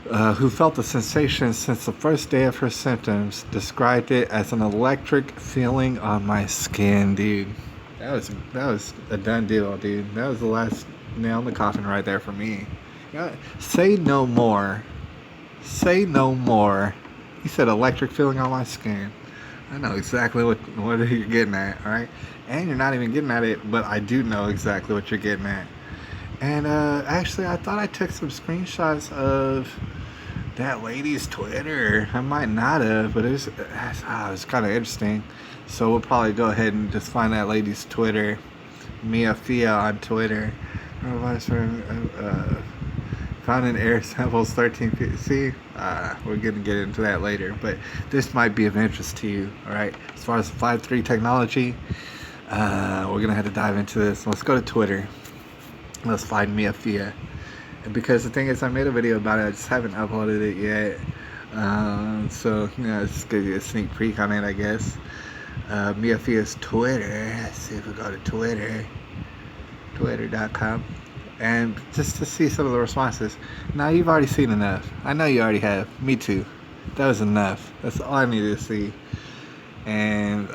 who felt the sensation since the first day of her symptoms, described it as an electric feeling on my skin, dude. That was a done deal, dude. That was the last nail in the coffin right there for me. Say no more. Say no more. He said electric feeling on my skin. I know exactly what you're getting at, all right? And you're not even getting at it, but I do know exactly what you're getting at. And actually, I thought I took some screenshots of that lady's Twitter. I might not have, but it was kind of interesting. So we'll probably go ahead and just find that lady's Twitter. Mia Fia on Twitter. Found in air samples 13 feet. See, we're going to get into that later, but this might be of interest to you, all right? As far as 5.3 technology, we're going to have to dive into this. Let's go to Twitter. Let's find Mia Fia. And because the thing is, I made a video about it. I just haven't uploaded it yet. So, let's give you a sneak peek on it, I guess. Mia Fia's Twitter. Let's see if we go to Twitter. Twitter.com. And just to see some of the responses. Now, you've already seen enough. I know you already have. Me too. That was enough. That's all I needed to see. And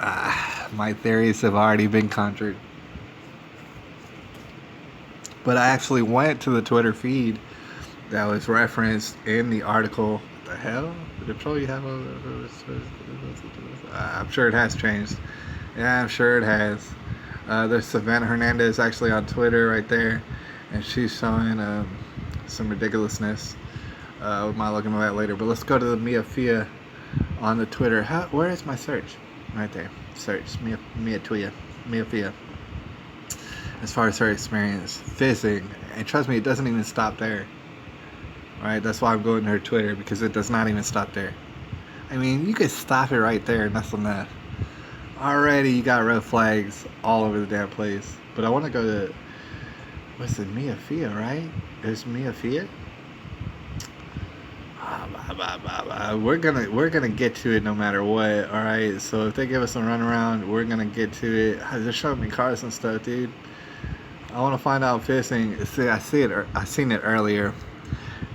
my theories have already been conjured. But I actually went to the Twitter feed that was referenced in the article. What the hell? The control you have over... I'm sure it has changed. Yeah, I'm sure it has. There's Savannah Hernandez actually on Twitter right there. And she's showing some ridiculousness. We might look into that later. But let's go to the Mia Fia on the Twitter. Where is my search? Right there. Search. Mia Fia. As far as her experience. Fizzing. And trust me, it doesn't even stop there. All right, that's why I'm going to her Twitter, because it does not even stop there. I mean, you could stop it right there, and that's enough. Already, you got red flags all over the damn place. But I want to go to, what's it, Mia Fia, right? There's Mia Fia. We're gonna get to it no matter what. All right. So if they give us a runaround, we're gonna get to it. They're showing me cars and stuff, dude. I want to find out fishing. See, I seen it earlier,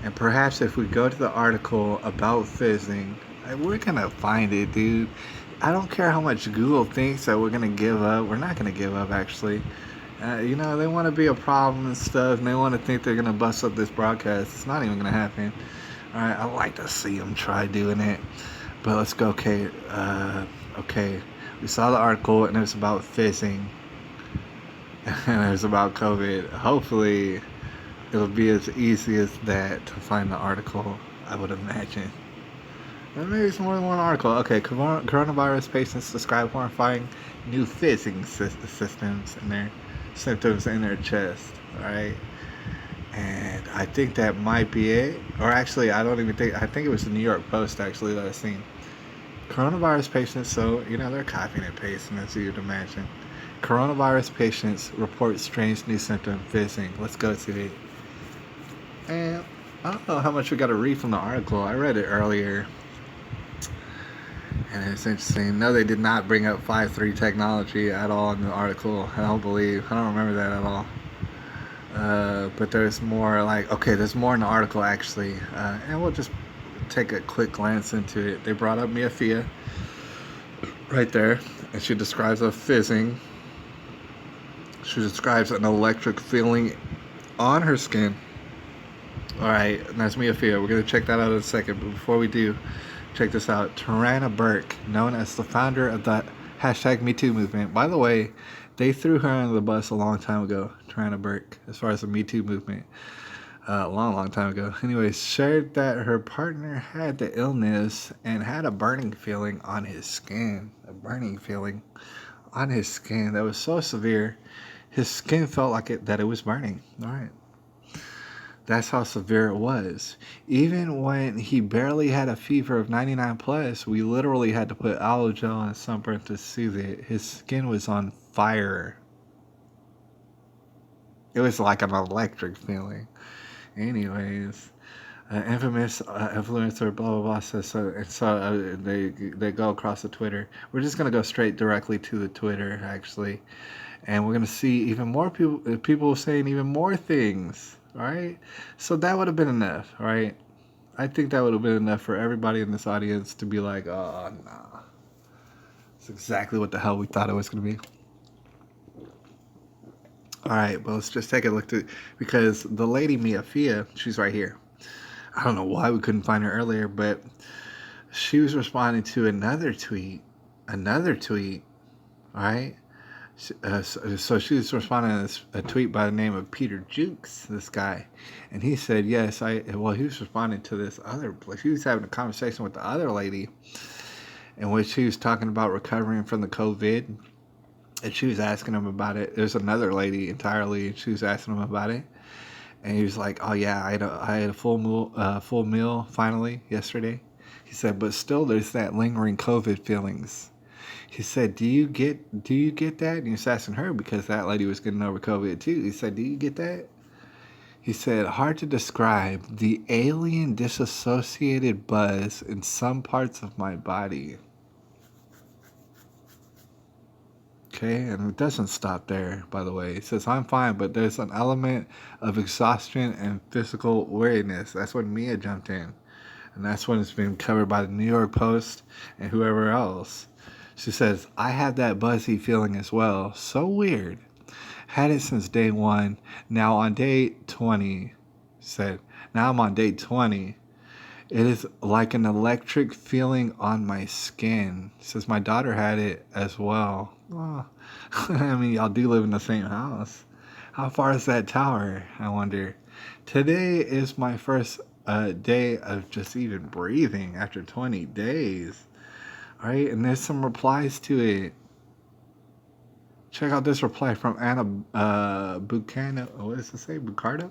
and perhaps if we go to the article about fizzing, we're gonna find it, dude. I don't care how much Google thinks that we're gonna give up. We're not gonna give up, actually. They want to be a problem and stuff, and they want to think they're gonna bust up this broadcast. It's not even gonna happen. All right, I like to see them try doing it, but let's go. Okay. We saw the article, and it was about fizzing, and it was about COVID. Hopefully, it'll be as easy as that to find the article, I would imagine. Maybe it's more than one article. Okay, coronavirus patients describe horrifying new fizzing systems in their symptoms in their chest. All right, and I think that might be it. Or actually, I think it was the New York Post actually that I seen. Coronavirus patients, so they're copying and pasting as you'd imagine. Coronavirus patients report strange new symptom fizzing. Let's go to it. And I don't know how much we got to read from the article. I read it earlier. And it's interesting. No, they did not bring up 5.3 technology at all in the article. I don't remember that at all. But there's more there's more in the article actually. And we'll just take a quick glance into it. They brought up Mia Fia right there. And she describes a fizzing. She describes an electric feeling on her skin. Alright, and that's Mia Fia. We're going to check that out in a second. But before we do, check this out. Tarana Burke, known as the founder of the #MeToo movement. By the way, they threw her under the bus a long time ago, Tarana Burke, as far as the Me Too movement. Long time ago. Anyways, shared that her partner had the illness and had a burning feeling on his skin. A burning feeling on his skin that was so severe, his skin felt that it was burning. All right. That's how severe it was. Even when he barely had a fever of 99 plus, we literally had to put aloe gel on sunburn to soothe it. His skin was on fire. It was like an electric feeling. Anyways, infamous influencer, blah blah blah says so. And so they go across the Twitter. We're just gonna go straight directly to the Twitter actually, and we're gonna see even more people saying even more things. All right, so that would have been enough. All right, I think that would have been enough for everybody in this audience to be like, oh nah, it's exactly what the hell we thought it was gonna be. All right, but let's just take a look because the lady Mia Fia, she's right here. I don't know why we couldn't find her earlier, but she was responding to another tweet. All right. So she was responding to a tweet by the name of Peter Jukes, this guy, and he said, "Yes, he was responding to this other. He was having a conversation with the other lady, in which he was talking about recovering from the COVID." And she was asking him about it. There's another lady entirely, and she was asking him about it. And he was like, "Oh yeah, I had a full meal finally yesterday." He said, "But still, there's that lingering COVID feelings." He said, "Do you get that?" And he was asking her because that lady was getting over COVID too. He said, "Do you get that?" He said, "Hard to describe. The alien disassociated buzz in some parts of my body." Okay, and it doesn't stop there, by the way. It says, "I'm fine, but there's an element of exhaustion and physical weariness." That's when Mia jumped in. And that's when it's been covered by the New York Post and whoever else. She says, "I have that buzzy feeling as well. So weird. Had it since day one. Now on day 20." Said, "Now I'm on day 20. It is like an electric feeling on my skin." Says, "My daughter had it as well." Oh, I mean, y'all do live in the same house. How far is that tower, I wonder? "Today is my first day of just even breathing after 20 days. All right, and there's some replies to it. Check out this reply from Anna Bucano. What does it say? Bucardo?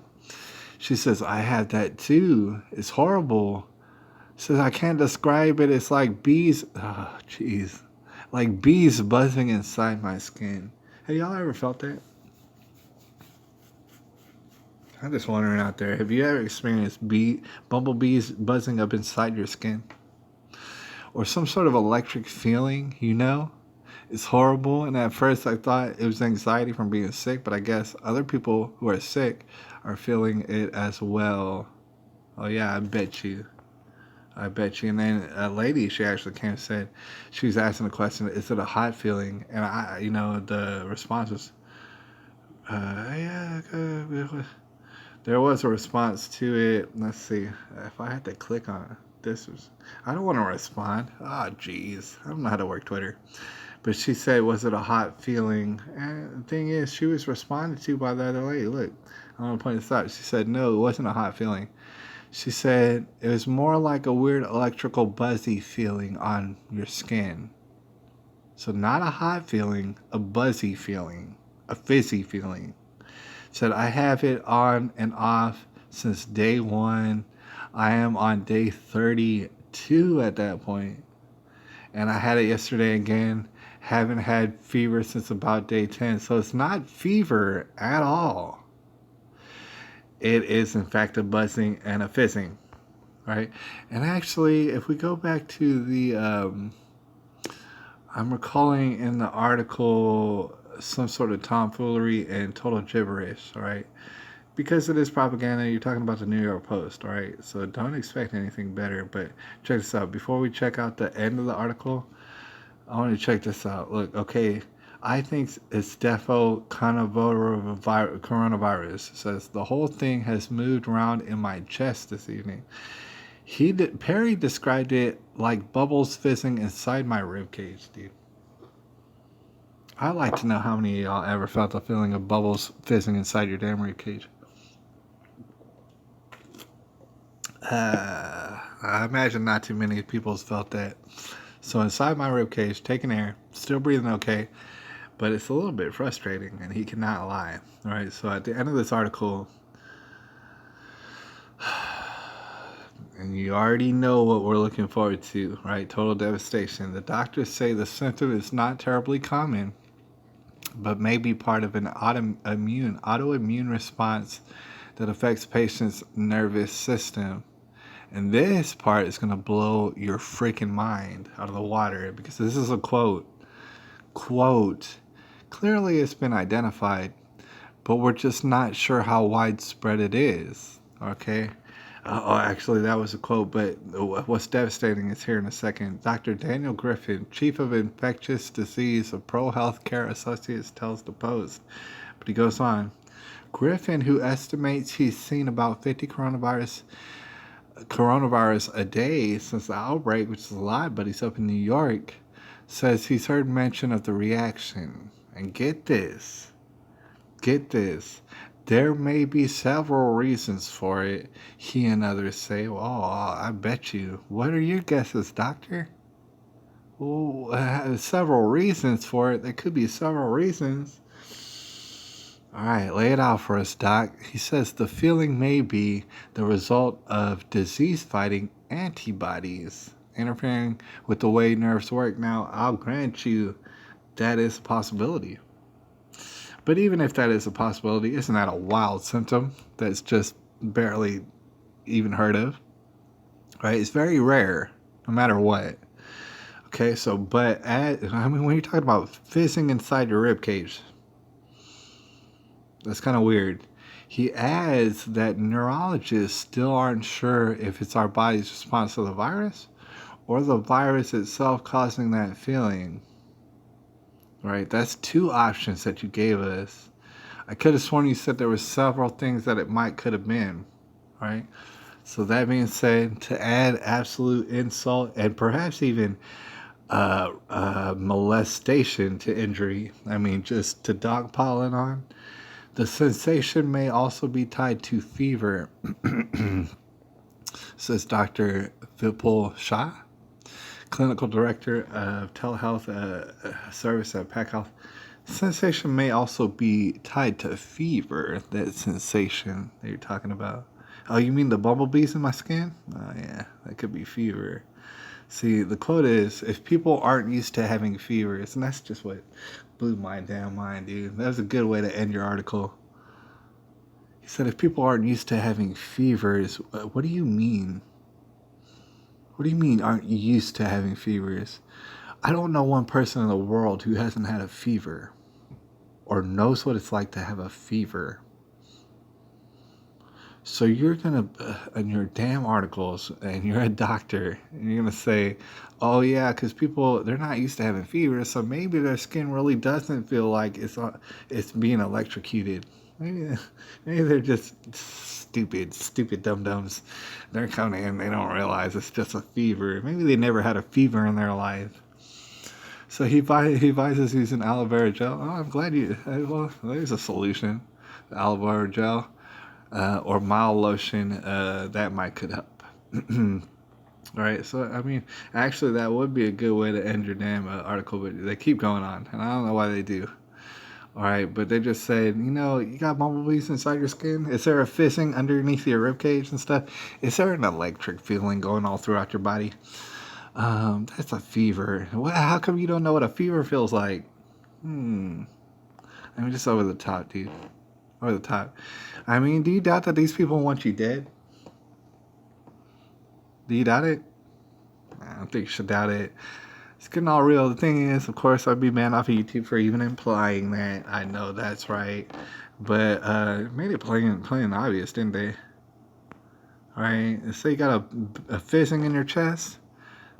She says, I have that too. It's horrible. Says, I can't describe it. It's like bees. Oh, jeez. Like bees buzzing inside my skin. Have y'all ever felt that? I'm just wondering out there. Have you ever experienced bumblebees buzzing up inside your skin? Or some sort of electric feeling, you know? It's horrible. And at first I thought it was anxiety from being sick, but I guess other people who are sick are feeling it as well. Oh, yeah, I bet you. I bet you. And then a lady, she actually came and said, she was asking the question, is it a hot feeling? And the response was, yeah. There was a response to it. Let's see. If I had to click on it, I don't want to respond. Oh, jeez. I don't know how to work Twitter. But she said, was it a hot feeling? And the thing is, she was responded to by the other lady. Look, I'm going to point this out. She said, no, it wasn't a hot feeling. She said, it was more like a weird electrical buzzy feeling on your skin. So not a hot feeling, a buzzy feeling, a fizzy feeling. Said, I have it on and off since day one. I am on day 32 at that point. And I had it yesterday again. Haven't had fever since about day 10. So it's not fever at all. It is, in fact, a buzzing and a fizzing, right? And actually, if we go back to the, I'm recalling in the article some sort of tomfoolery and total gibberish, all right? Because it is propaganda, you're talking about the New York Post, all right? So don't expect anything better. But check this out. Before we check out the end of the article, I want to check this out. Look, okay, I think it's defo coronavirus. It says the whole thing has moved around in my chest this evening. Perry described it like bubbles fizzing inside my ribcage, dude. I'd like to know how many of y'all ever felt the feeling of bubbles fizzing inside your damn ribcage. I imagine not too many people have felt that. So inside my ribcage, taking air, still breathing okay, but it's a little bit frustrating, and he cannot lie. All right, so at the end of this article, and you already know what we're looking forward to, right? Total devastation. The doctors say the symptom is not terribly common, but may be part of an autoimmune response that affects patients' nervous system. And this part is going to blow your freaking mind out of the water, because this is a quote. Quote, clearly it's been identified, but we're just not sure how widespread it is. Okay? Actually, that was a quote, but what's devastating is here in a second. Dr. Daniel Griffin, Chief of Infectious Disease of Pro Healthcare Associates, tells the Post. But he goes on. Griffin, who estimates he's seen about 50 coronavirus a day since the outbreak, which is a lot, but he's up in New York, says he's heard mention of the reaction. And get this. There may be several reasons for it, he and others say. Well, I bet you. What are your guesses, doctor? Well, several reasons for it. There could be several reasons. All right, lay it out for us, Doc. He says the feeling may be the result of disease-fighting antibodies interfering with the way nerves work. Now, I'll grant you that is a possibility. But even if that is a possibility, isn't that a wild symptom that's just barely even heard of? Right? It's very rare, no matter what. Okay, so, when you're talking about fizzing inside your rib cage, that's kind of weird. He adds that neurologists still aren't sure if it's our body's response to the virus or the virus itself causing that feeling. Right? That's two options that you gave us. I could have sworn you said there were several things that it could have been. Right? So that being said, to add absolute insult and perhaps even molestation to injury, just to dog pollen on, the sensation may also be tied to fever, says Dr. Vipul Shah, clinical director of telehealth service at Pack Health. Sensation may also be tied to fever, that sensation that you're talking about. Oh, you mean the bumblebees in my skin? Oh, yeah, that could be fever. See, the quote is if people aren't used to having fevers, and that's just what blew my damn mind, dude. That was a good way to end your article. He said if people aren't used to having fevers, what do you mean? What do you mean aren't used to having fevers? I don't know one person in the world who hasn't had a fever or knows what it's like to have a fever. So you're gonna, in your damn articles, and you're a doctor, and you're gonna say, "Oh yeah, because people they're not used to having fever, so maybe their skin really doesn't feel like it's being electrocuted. Maybe, maybe they're just stupid dum dums. They're coming in, they don't realize it's just a fever. Maybe they never had a fever in their life." So he advises using aloe vera gel. Oh, I'm glad you. Well, there's a solution, aloe vera gel or mild lotion that might could help. All right, so I mean, actually, that would be a good way to end your damn article, but they keep going on, and I don't know why they do. All right, but they just said, you got bumblebees inside your skin. Is there a fizzing underneath your rib cage and stuff? Is there an electric feeling going all throughout your body? That's a fever. How come you don't know what a fever feels like? I mean, just over the top, dude. Over the top. I mean, do you doubt that these people want you dead? Do you doubt it? I don't think you should doubt it. It's getting all real. The thing is, of course, I'd be banned off of YouTube for even implying that. I know that's right. But made it plain obvious, didn't they? Alright, say you got a fizzing in your chest.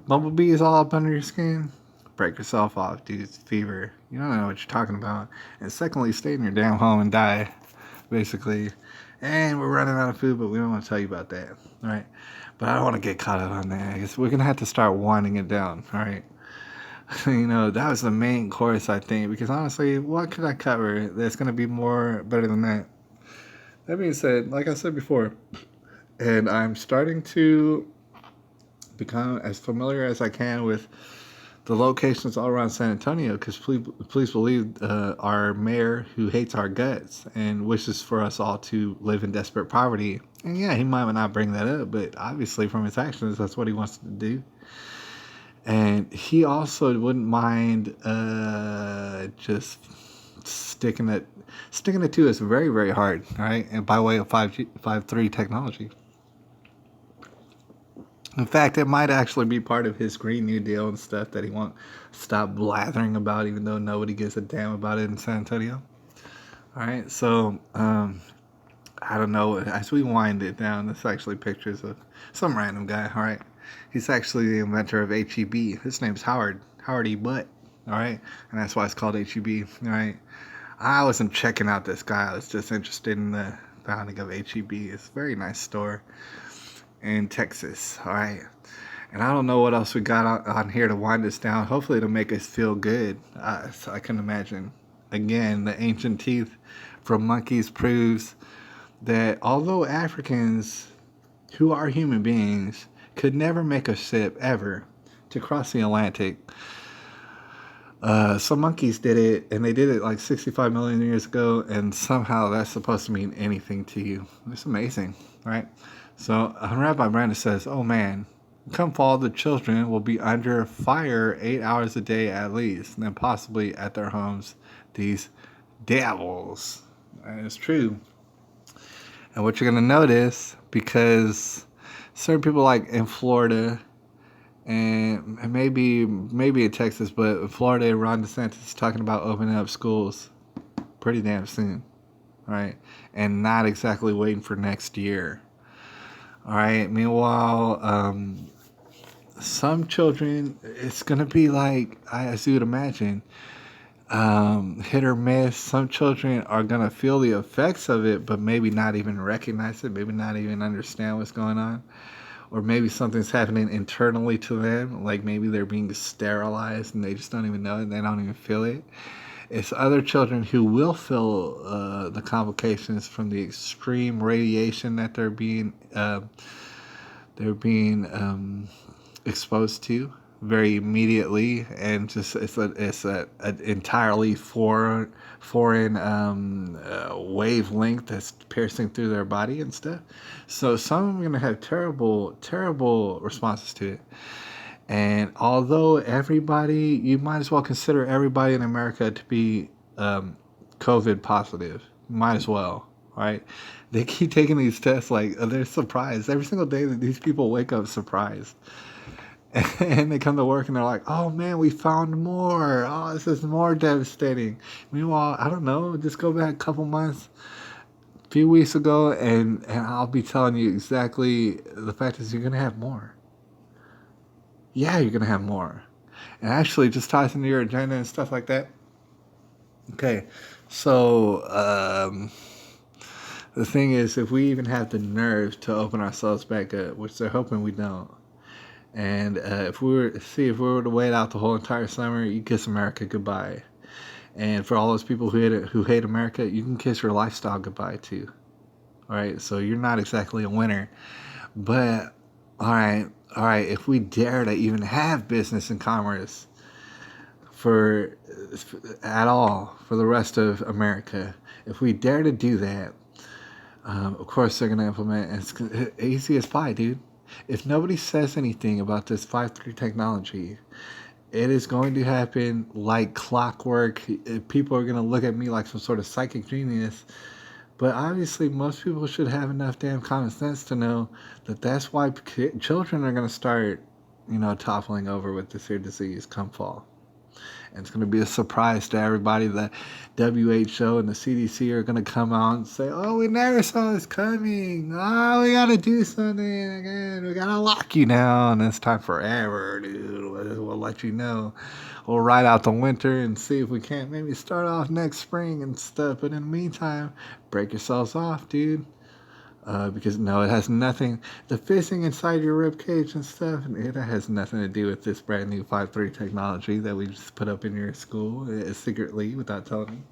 Bumblebee is all up under your skin. Break yourself off, dude. It's fever. You don't know what you're talking about. And secondly, stay in your damn home and die, basically. And we're running out of food, but we don't want to tell you about that. All right. But I don't want to get caught up on that. I guess we're going to have to start winding it down. All right. That was the main course, I think, because honestly, what could I cover that's going to be better than that? That being said, like I said before, and I'm starting to become as familiar as I can with the locations all around San Antonio, because please believe our mayor, who hates our guts and wishes for us all to live in desperate poverty. And yeah, he might not bring that up, but obviously from his actions, that's what he wants to do. And he also wouldn't mind just sticking it to us very, very hard, right? And by way of 5G technology. In fact, it might actually be part of his Green New Deal and stuff that he won't stop blathering about, even though nobody gives a damn about it in San Antonio. All right, so I don't know. As we wind it down, there's actually pictures of some random guy. All right, he's actually the inventor of HEB. His name's Howard E. Butt. All right, and that's why it's called HEB. All right, I wasn't checking out this guy. I was just interested in the founding of HEB. It's a very nice store in Texas. All right. And I don't know what else we got on here to wind us down. Hopefully it'll make us feel good. So I can imagine. Again, the ancient teeth from monkeys proves that although Africans, who are human beings, could never make a ship ever to cross the Atlantic, some monkeys did it, and they did it like 65 million years ago, and somehow that's supposed to mean anything to you. It's amazing, right? So Rabbi Brandon says, "Oh man, come fall, the children will be under fire 8 hours a day at least, and then possibly at their homes. These devils." And it's true. And what you're gonna notice, because certain people like in Florida and maybe in Texas, but in Florida, Ron DeSantis is talking about opening up schools pretty damn soon, right? And not exactly waiting for next year. All right. Meanwhile, some children, it's gonna be like, as you would imagine, hit or miss. Some children are gonna feel the effects of it, but maybe not even recognize it. Maybe not even understand what's going on, or maybe something's happening internally to them. Like maybe they're being sterilized and they just don't even know it. They don't even feel it. It's other children who will feel the complications from the extreme radiation that they're being exposed to, very immediately, and just it's a an entirely foreign wavelength that's piercing through their body and stuff. So some of them are gonna have terrible responses to it. And although everybody, you might as well consider everybody in America to be COVID positive. Might as well, right? They keep taking these tests like they're surprised every single day that these people wake up surprised. And they come to work and they're like, oh man, we found more. Oh, this is more devastating. Meanwhile, I don't know, just go back a couple months, a few weeks ago, and I'll be telling you exactly the fact is you're going to have more. Yeah, you're going to have more. And actually, just ties into your agenda and stuff like that. Okay, so the thing is, if we even have the nerve to open ourselves back up, which they're hoping we don't, and if we were to wait out the whole entire summer, you kiss America goodbye. And for all those people who hate America, you can kiss your lifestyle goodbye too. All right, so you're not exactly a winner, but all right. If we dare to even have business and commerce for at all for the rest of America, if we dare to do that, of course they're gonna implement. And it's easy as pie, dude. If nobody says anything about this 5.3 technology, it is going to happen like clockwork. People are going to look at me like some sort of psychic genius. But obviously, most people should have enough damn common sense to know that that's why children are going to start, toppling over with this here disease come fall. And it's going to be a surprise to everybody. The WHO and the CDC are going to come out and say, oh, we never saw this coming. Oh, we got to do something again. We got to lock you down. It's time forever, dude. We'll let you know. We'll ride out the winter and see if we can't maybe start off next spring and stuff. But in the meantime, break yourselves off, dude. Because no, it has nothing. The fizzing inside your rib cage and stuff, it has nothing to do with this brand new 5.3 technology that we just put up in your school secretly without telling you.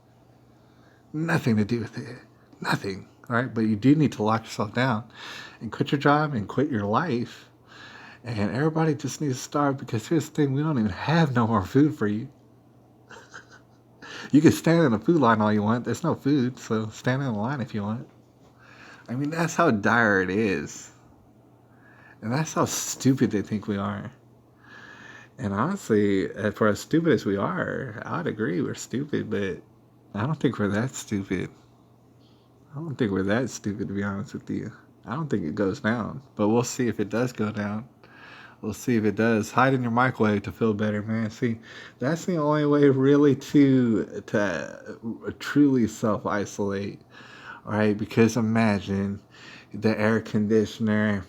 Nothing to do with it. Nothing. All right, but you do need to lock yourself down and quit your job and quit your life. And everybody just needs to starve because here's the thing: we don't even have no more food for you. You can stand in a food line all you want. There's no food, so stand in the line if you want. I mean, that's how dire it is. And that's how stupid they think we are. And honestly, for as stupid as we are, I'd agree we're stupid, but I don't think we're that stupid. I don't think we're that stupid, to be honest with you. I don't think it goes down. But we'll see if it does go down. We'll see if it does. Hide in your microwave to feel better, man. See, that's the only way really to truly self-isolate. All right, because imagine the air conditioner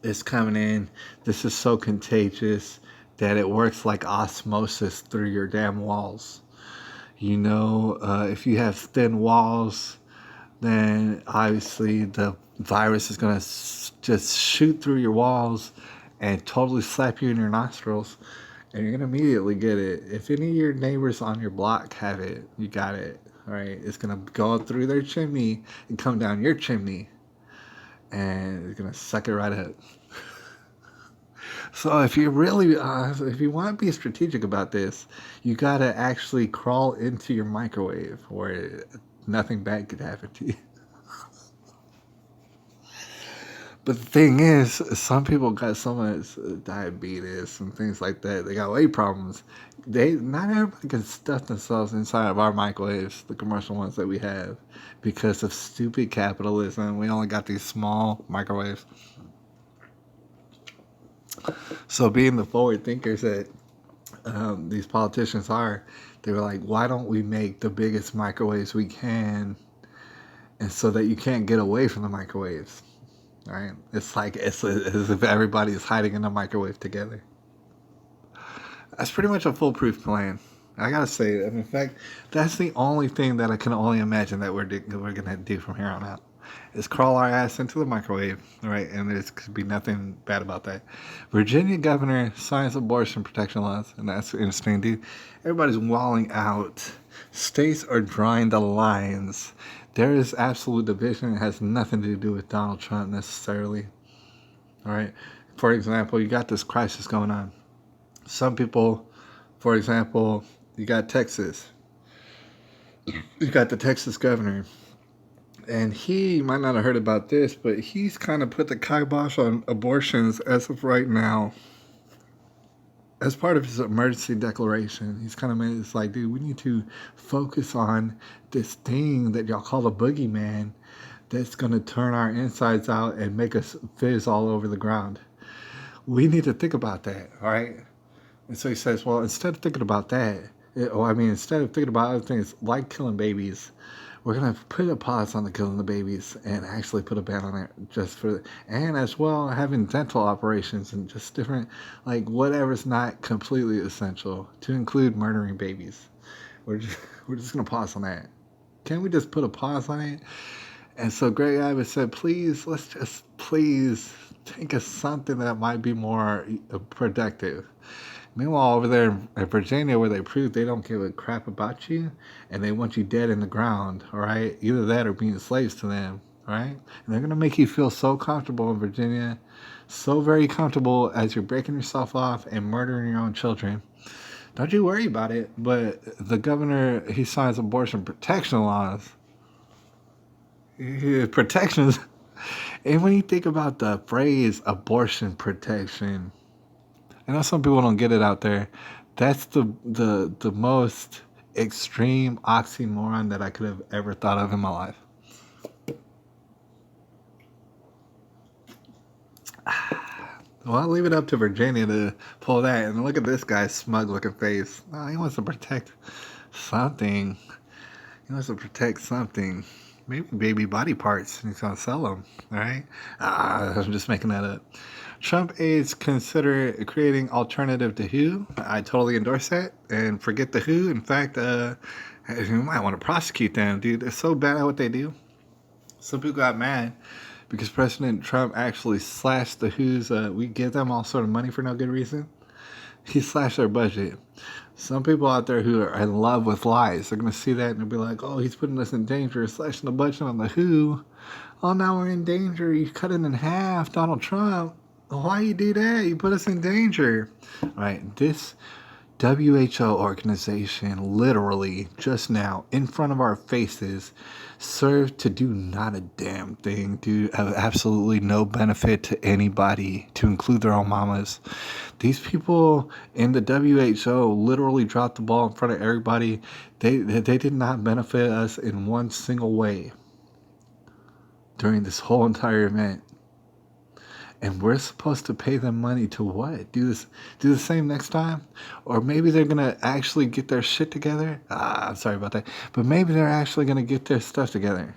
is coming in. This is so contagious that it works like osmosis through your damn walls. If you have thin walls, then obviously the virus is going to just shoot through your walls and totally slap you in your nostrils. And you're going to immediately get it. If any of your neighbors on your block have it, you got it. All right, it's gonna go up through their chimney and come down your chimney, and it's gonna suck it right up. So if you really, if you want to be strategic about this, you gotta actually crawl into your microwave where nothing bad could happen to you. But the thing is, some people got so much diabetes and things like that. They got weight problems. Not everybody can stuff themselves inside of our microwaves, the commercial ones that we have, because of stupid capitalism. We only got these small microwaves. So being the forward thinkers that these politicians are, they were like, why don't we make the biggest microwaves we can, and so that you can't get away from the microwaves. Right? It's like it's as if everybody is hiding in the microwave together. That's pretty much a foolproof plan. I gotta say, in fact, that's the only thing that I can only imagine that we're gonna do from here on out. Is crawl our ass into the microwave, right? And there could be nothing bad about that. Virginia governor signs abortion protection laws, and that's interesting, dude. Everybody's walling out. States are drawing the lines. There is absolute division. It has nothing to do with Donald Trump necessarily. All right. For example, you got this crisis going on. Some people, for example, you got Texas. You got the Texas governor. And he might not have heard about this, but he's kind of put the kibosh on abortions as of right now. As part of his emergency declaration, he's kind of made it's like, dude, we need to focus on this thing that y'all call a boogeyman that's going to turn our insides out and make us fizz all over the ground. We need to think about that, all right? And so he says, well, instead of thinking about that, instead of thinking about other things like killing babies, we're going to put a pause on the killing the babies and actually put a ban on it just for, and as well having dental operations and just different, like whatever's not completely essential to include murdering babies. We're just going to pause on that. Can't we just put a pause on it? And so Greg Abbott said, please, let's just please think of something that might be more productive. Meanwhile, over there in Virginia, where they prove they don't give a crap about you and they want you dead in the ground, all right? Either that or being slaves to them, all right? And they're going to make you feel so comfortable in Virginia, so very comfortable as you're breaking yourself off and murdering your own children. Don't you worry about it. But the governor, he signs abortion protection laws. Protections. And when you think about the phrase abortion protection, I know some people don't get it out there. That's the most extreme oxymoron that I could have ever thought of in my life. Well, I'll leave it up to Virginia to pull that. And look at this guy's smug looking face. Oh, he wants to protect something. He wants to protect something. Maybe baby body parts. He's going to sell them. All right? I'm just making that up. Trump aides consider creating alternative to WHO. I totally endorse that. And forget the WHO. In fact, you might want to prosecute them, dude. They're so bad at what they do. Some people got mad because President Trump actually slashed the WHO's. We give them all sort of money for no good reason. He slashed their budget. Some people out there who are in love with lies, they're going to see that and they'll be like, oh, he's putting us in danger, slashing the budget on the WHO. Oh, now we're in danger. You cut it in half, Donald Trump. Why you do that? You put us in danger. All right, this WHO organization literally just now in front of our faces served to do not a damn thing, do absolutely no benefit to anybody, to include their own mamas. These people in the WHO literally dropped the ball in front of everybody. They did not benefit us in one single way during this whole entire event. And we're supposed to pay them money to what? Do the same next time? Or maybe they're going to actually get their shit together? I'm sorry about that. But maybe they're actually going to get their stuff together.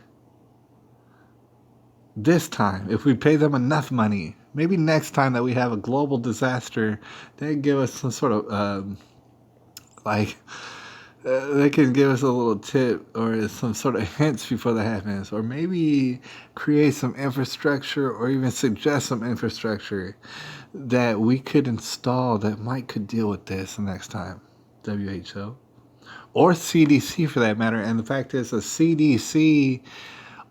This time, if we pay them enough money, maybe next time that we have a global disaster, they give us some sort of, they can give us a little tip or some sort of hints before that happens, or maybe create some infrastructure or even suggest some infrastructure that we could install that could deal with this the next time. WHO or CDC for that matter. And the fact is, a CDC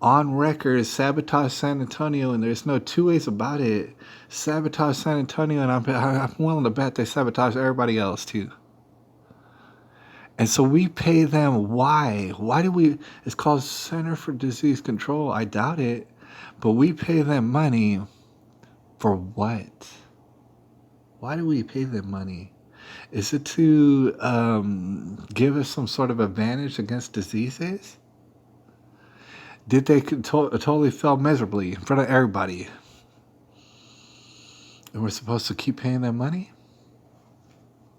on record sabotage San Antonio, and there's no two ways about it. Sabotage San Antonio, and I'm willing to bet they sabotage everybody else too. And so we pay them. Why? Why do we? It's called Center for Disease Control. I doubt it. But we pay them money for what? Why do we pay them money? Is it to give us some sort of advantage against diseases? Did they totally fail miserably in front of everybody? And we're supposed to keep paying them money?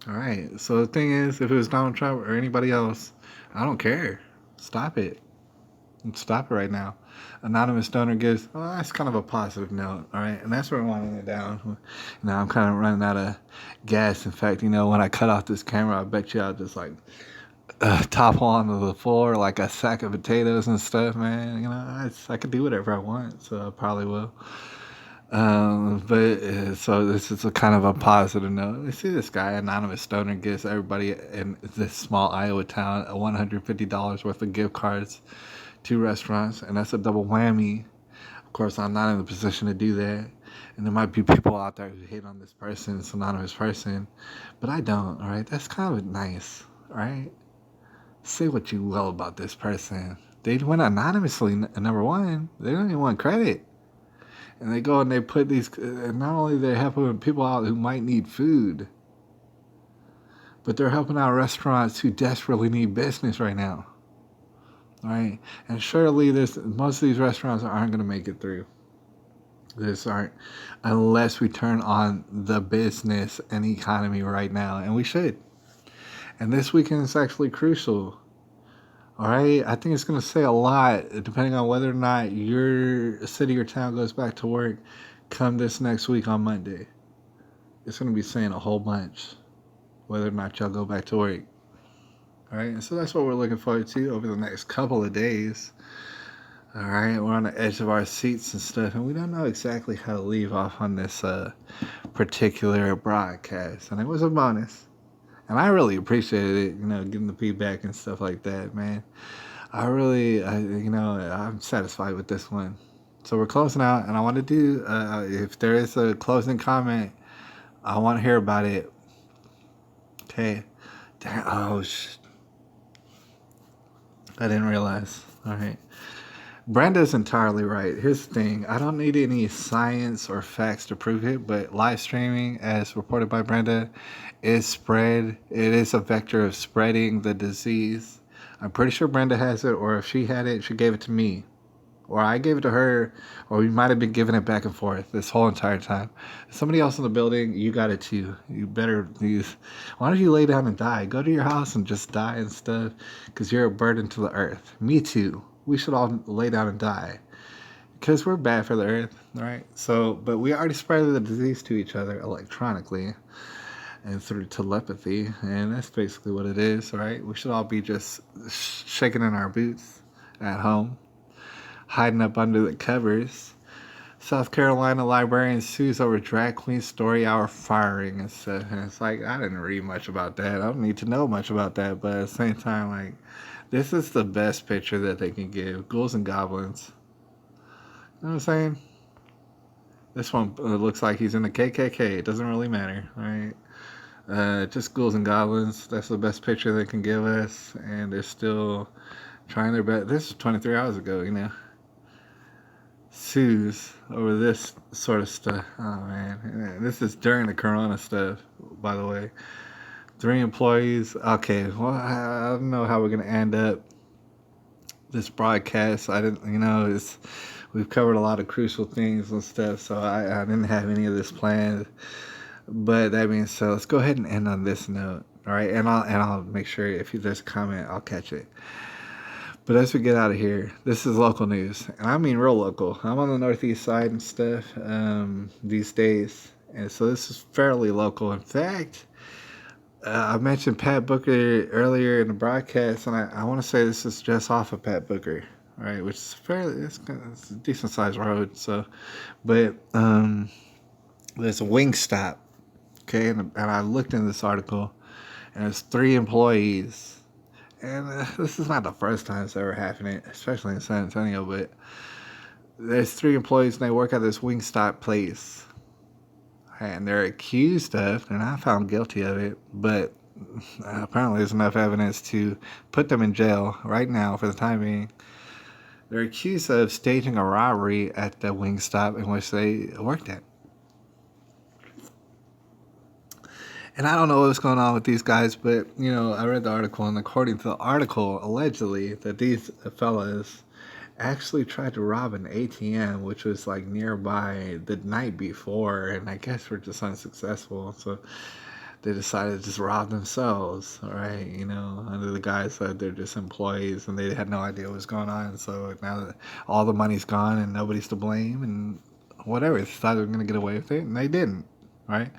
All right. So the thing is, if it was Donald Trump or anybody else, I don't care. Stop it. Stop it right now. Anonymous donor gives, well, that's kind of a positive note. All right. And that's where I'm winding it down. Now I'm kind of running out of gas. In fact, when I cut off this camera, I bet you I'll just topple onto the floor like a sack of potatoes and stuff, man. I could do whatever I want. So I probably will. So this is a kind of a positive note. You see this guy, anonymous donor, gives everybody in this small Iowa town $150 worth of gift cards to restaurants, and that's a double whammy. Of course, I'm not in the position to do that. And there might be people out there who hate on this person, this anonymous person, but I don't, all right? That's kind of nice, all right? Say what you will about this person. They went anonymously, number one. They don't even want credit. And they go and they put these, not only they're helping people out who might need food, but they're helping out restaurants who desperately need business right now. All right? And surely most of these restaurants aren't going to make it through. This aren't, unless we turn on the business and economy right now. And we should. And this weekend is actually crucial. All right, I think it's going to say a lot depending on whether or not your city or town goes back to work come this next week on Monday. It's going to be saying a whole bunch whether or not y'all go back to work. All right, and so that's what we're looking forward to over the next couple of days. All right, we're on the edge of our seats and stuff, and we don't know exactly how to leave off on this particular broadcast. And it was a bonus. And I really appreciated it, getting the feedback and stuff like that, man. I'm satisfied with this one. So we're closing out, and I want to do, if there is a closing comment, I want to hear about it. Okay. I didn't realize. All right. Brenda's entirely right. Here's the thing. I don't need any science or facts to prove it, but live streaming, as reported by Brenda, is it is a vector of spreading the disease. I'm pretty sure Brenda has it, or if she had it, she gave it to me. Or I gave it to her, or we might have been giving it back and forth this whole entire time. Somebody else in the building, you got it too. You better use. Why don't you lay down and die? Go to your house and just die and stuff, because you're a burden to the earth. Me too. We should all lay down and die because we're bad for the earth, right? So, but we already spread the disease to each other electronically and through telepathy, and that's basically what it is, right? We should all be just shaking in our boots at home, hiding up under the covers. South Carolina librarian sues over drag queen story hour firing and stuff. And it's like, I didn't read much about that. I don't need to know much about that. But at the same time, like, this is the best picture that they can give. Ghouls and goblins. You know what I'm saying? This one looks like he's in the KKK. It doesn't really matter, right? Just ghouls and goblins. That's the best picture they can give us. And they're still trying their best. This is 23 hours ago, Sues over this sort of stuff. Oh, man. This is during the corona stuff, by the way. 3 employees. Okay, well, I don't know how we're going to end up this broadcast. We've covered a lot of crucial things and stuff, so I didn't have any of this planned. But that being said, let's go ahead and end on this note, all right? And I'll make sure if there's a comment, I'll catch it. But as we get out of here, this is local news, and I mean real local. I'm on the northeast side and stuff these days, and so this is fairly local. In fact, I mentioned Pat Booker earlier in the broadcast, and I want to say this is just off of Pat Booker, right? Which is it's a decent sized road. So, but there's a Wingstop, okay, and I looked in this article, and it's 3 employees. And this is not the first time it's ever happening, especially in San Antonio, but there's 3 employees and they work at this Wingstop place. And they're accused of, they're not found guilty of it, but apparently there's enough evidence to put them in jail right now for the time being. They're accused of staging a robbery at the Wingstop in which they worked at. And I don't know what's going on with these guys, but, I read the article, and according to the article, allegedly, that these fellas actually tried to rob an ATM, which was, like, nearby the night before, and I guess were just unsuccessful, so they decided to just rob themselves, all right, under the guise that they're just employees, and they had no idea what was going on, so now that all the money's gone and nobody's to blame, and whatever, they thought they were going to get away with it, and they didn't, right?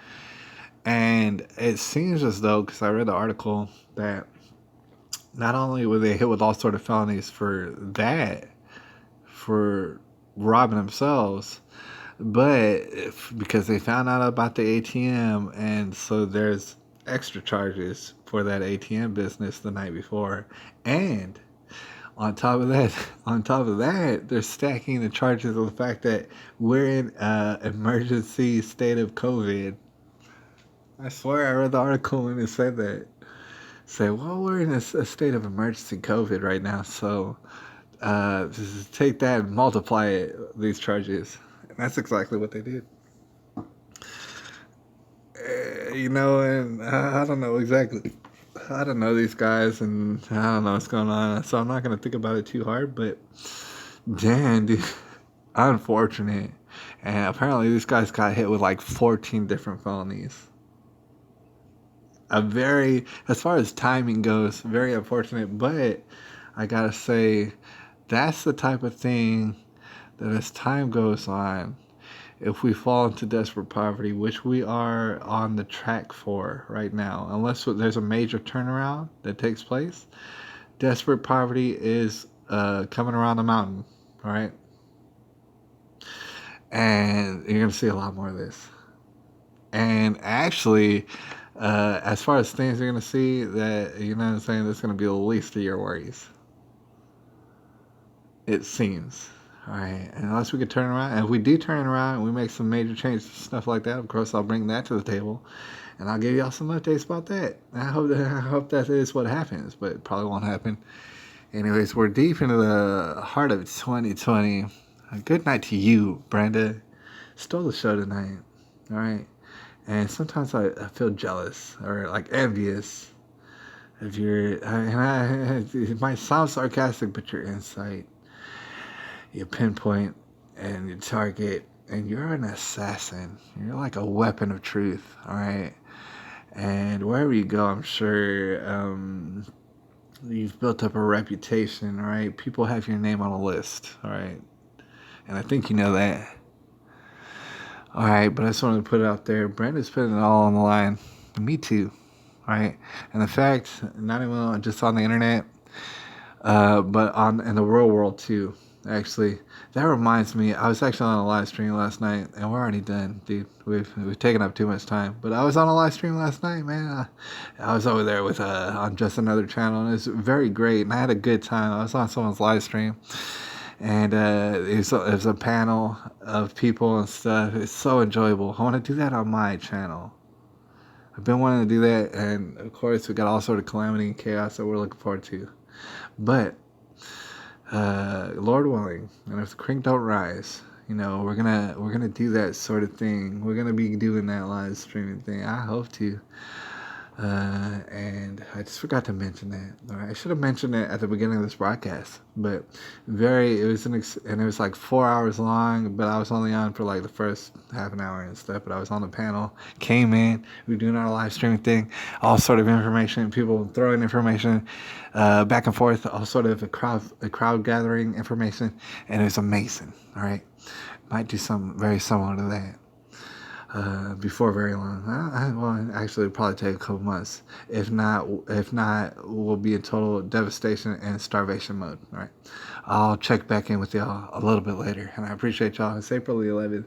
And it seems as though, because I read the article, that not only were they hit with all sort of felonies for robbing themselves, but because they found out about the ATM, and so there's extra charges for that ATM business the night before. And On top of that, they're stacking the charges of the fact that we're in emergency state of COVID. I swear I read the article and it said that. Say, well, we're in a state of emergency COVID right now, so just take that and multiply it, these charges. And that's exactly what they did. And I don't know exactly. I don't know these guys, and I don't know what's going on, so I'm not gonna think about it too hard. But damn, dude, unfortunate. And apparently, these guys got hit with like 14 different felonies. As far as timing goes, very unfortunate. But I gotta say, that's the type of thing that as time goes on, if we fall into desperate poverty, which we are on the track for right now, unless there's a major turnaround that takes place, desperate poverty is coming around the mountain, all right? And you're going to see a lot more of this. And actually, as far as things you're going to see, that, you know what I'm saying, that's going to be the least of your worries. It seems. All right, and unless we could turn around, and if we do turn around and we make some major changes, stuff like that, of course, I'll bring that to the table, and I'll give y'all some updates about that. I hope that is what happens, but it probably won't happen. Anyways, we're deep into the heart of 2020. A good night to you, Brenda. Stole the show tonight. All right, and sometimes I feel jealous or like envious of it might sound sarcastic, but your insight, you pinpoint and you target, and you're an assassin. You're like a weapon of truth, all right? And wherever you go, I'm sure you've built up a reputation, all right? People have your name on a list, all right? And I think you know that. All right, but I just wanted to put it out there. Brenda's putting it all on the line. Me too, all right? And the fact, not even just on the internet, but in the real world too. Actually, that reminds me, I was actually on a live stream last night, and we're already done, dude. We've taken up too much time. But I was on a live stream last night, man. I was over there with on just another channel, and it was very great, and I had a good time. I was on someone's live stream, and it was a panel of people and stuff. It's so enjoyable. I want to do that on my channel. I've been wanting to do that, and of course, we got all sort of calamity and chaos that we're looking forward to. But Lord willing, and if the creek don't rise, we're gonna do that sort of thing. We're gonna be doing that live streaming thing. I hope to. And I just forgot to mention that. All right, I should have mentioned it at the beginning of this broadcast. But it was like 4 hours long. But I was only on for like the first half an hour and stuff. But I was on the panel, came in, we were doing our live streaming thing, all sort of information, people throwing information back and forth, all sort of a crowd gathering information, and it was amazing. All right, might do something very similar to that. Before very long. Well, actually, it'll probably take a couple months. If not, we'll be in total devastation and starvation mode. All right. I'll check back in with y'all a little bit later, and I appreciate y'all. It's April the 11th,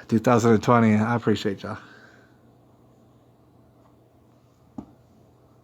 2020. I appreciate y'all.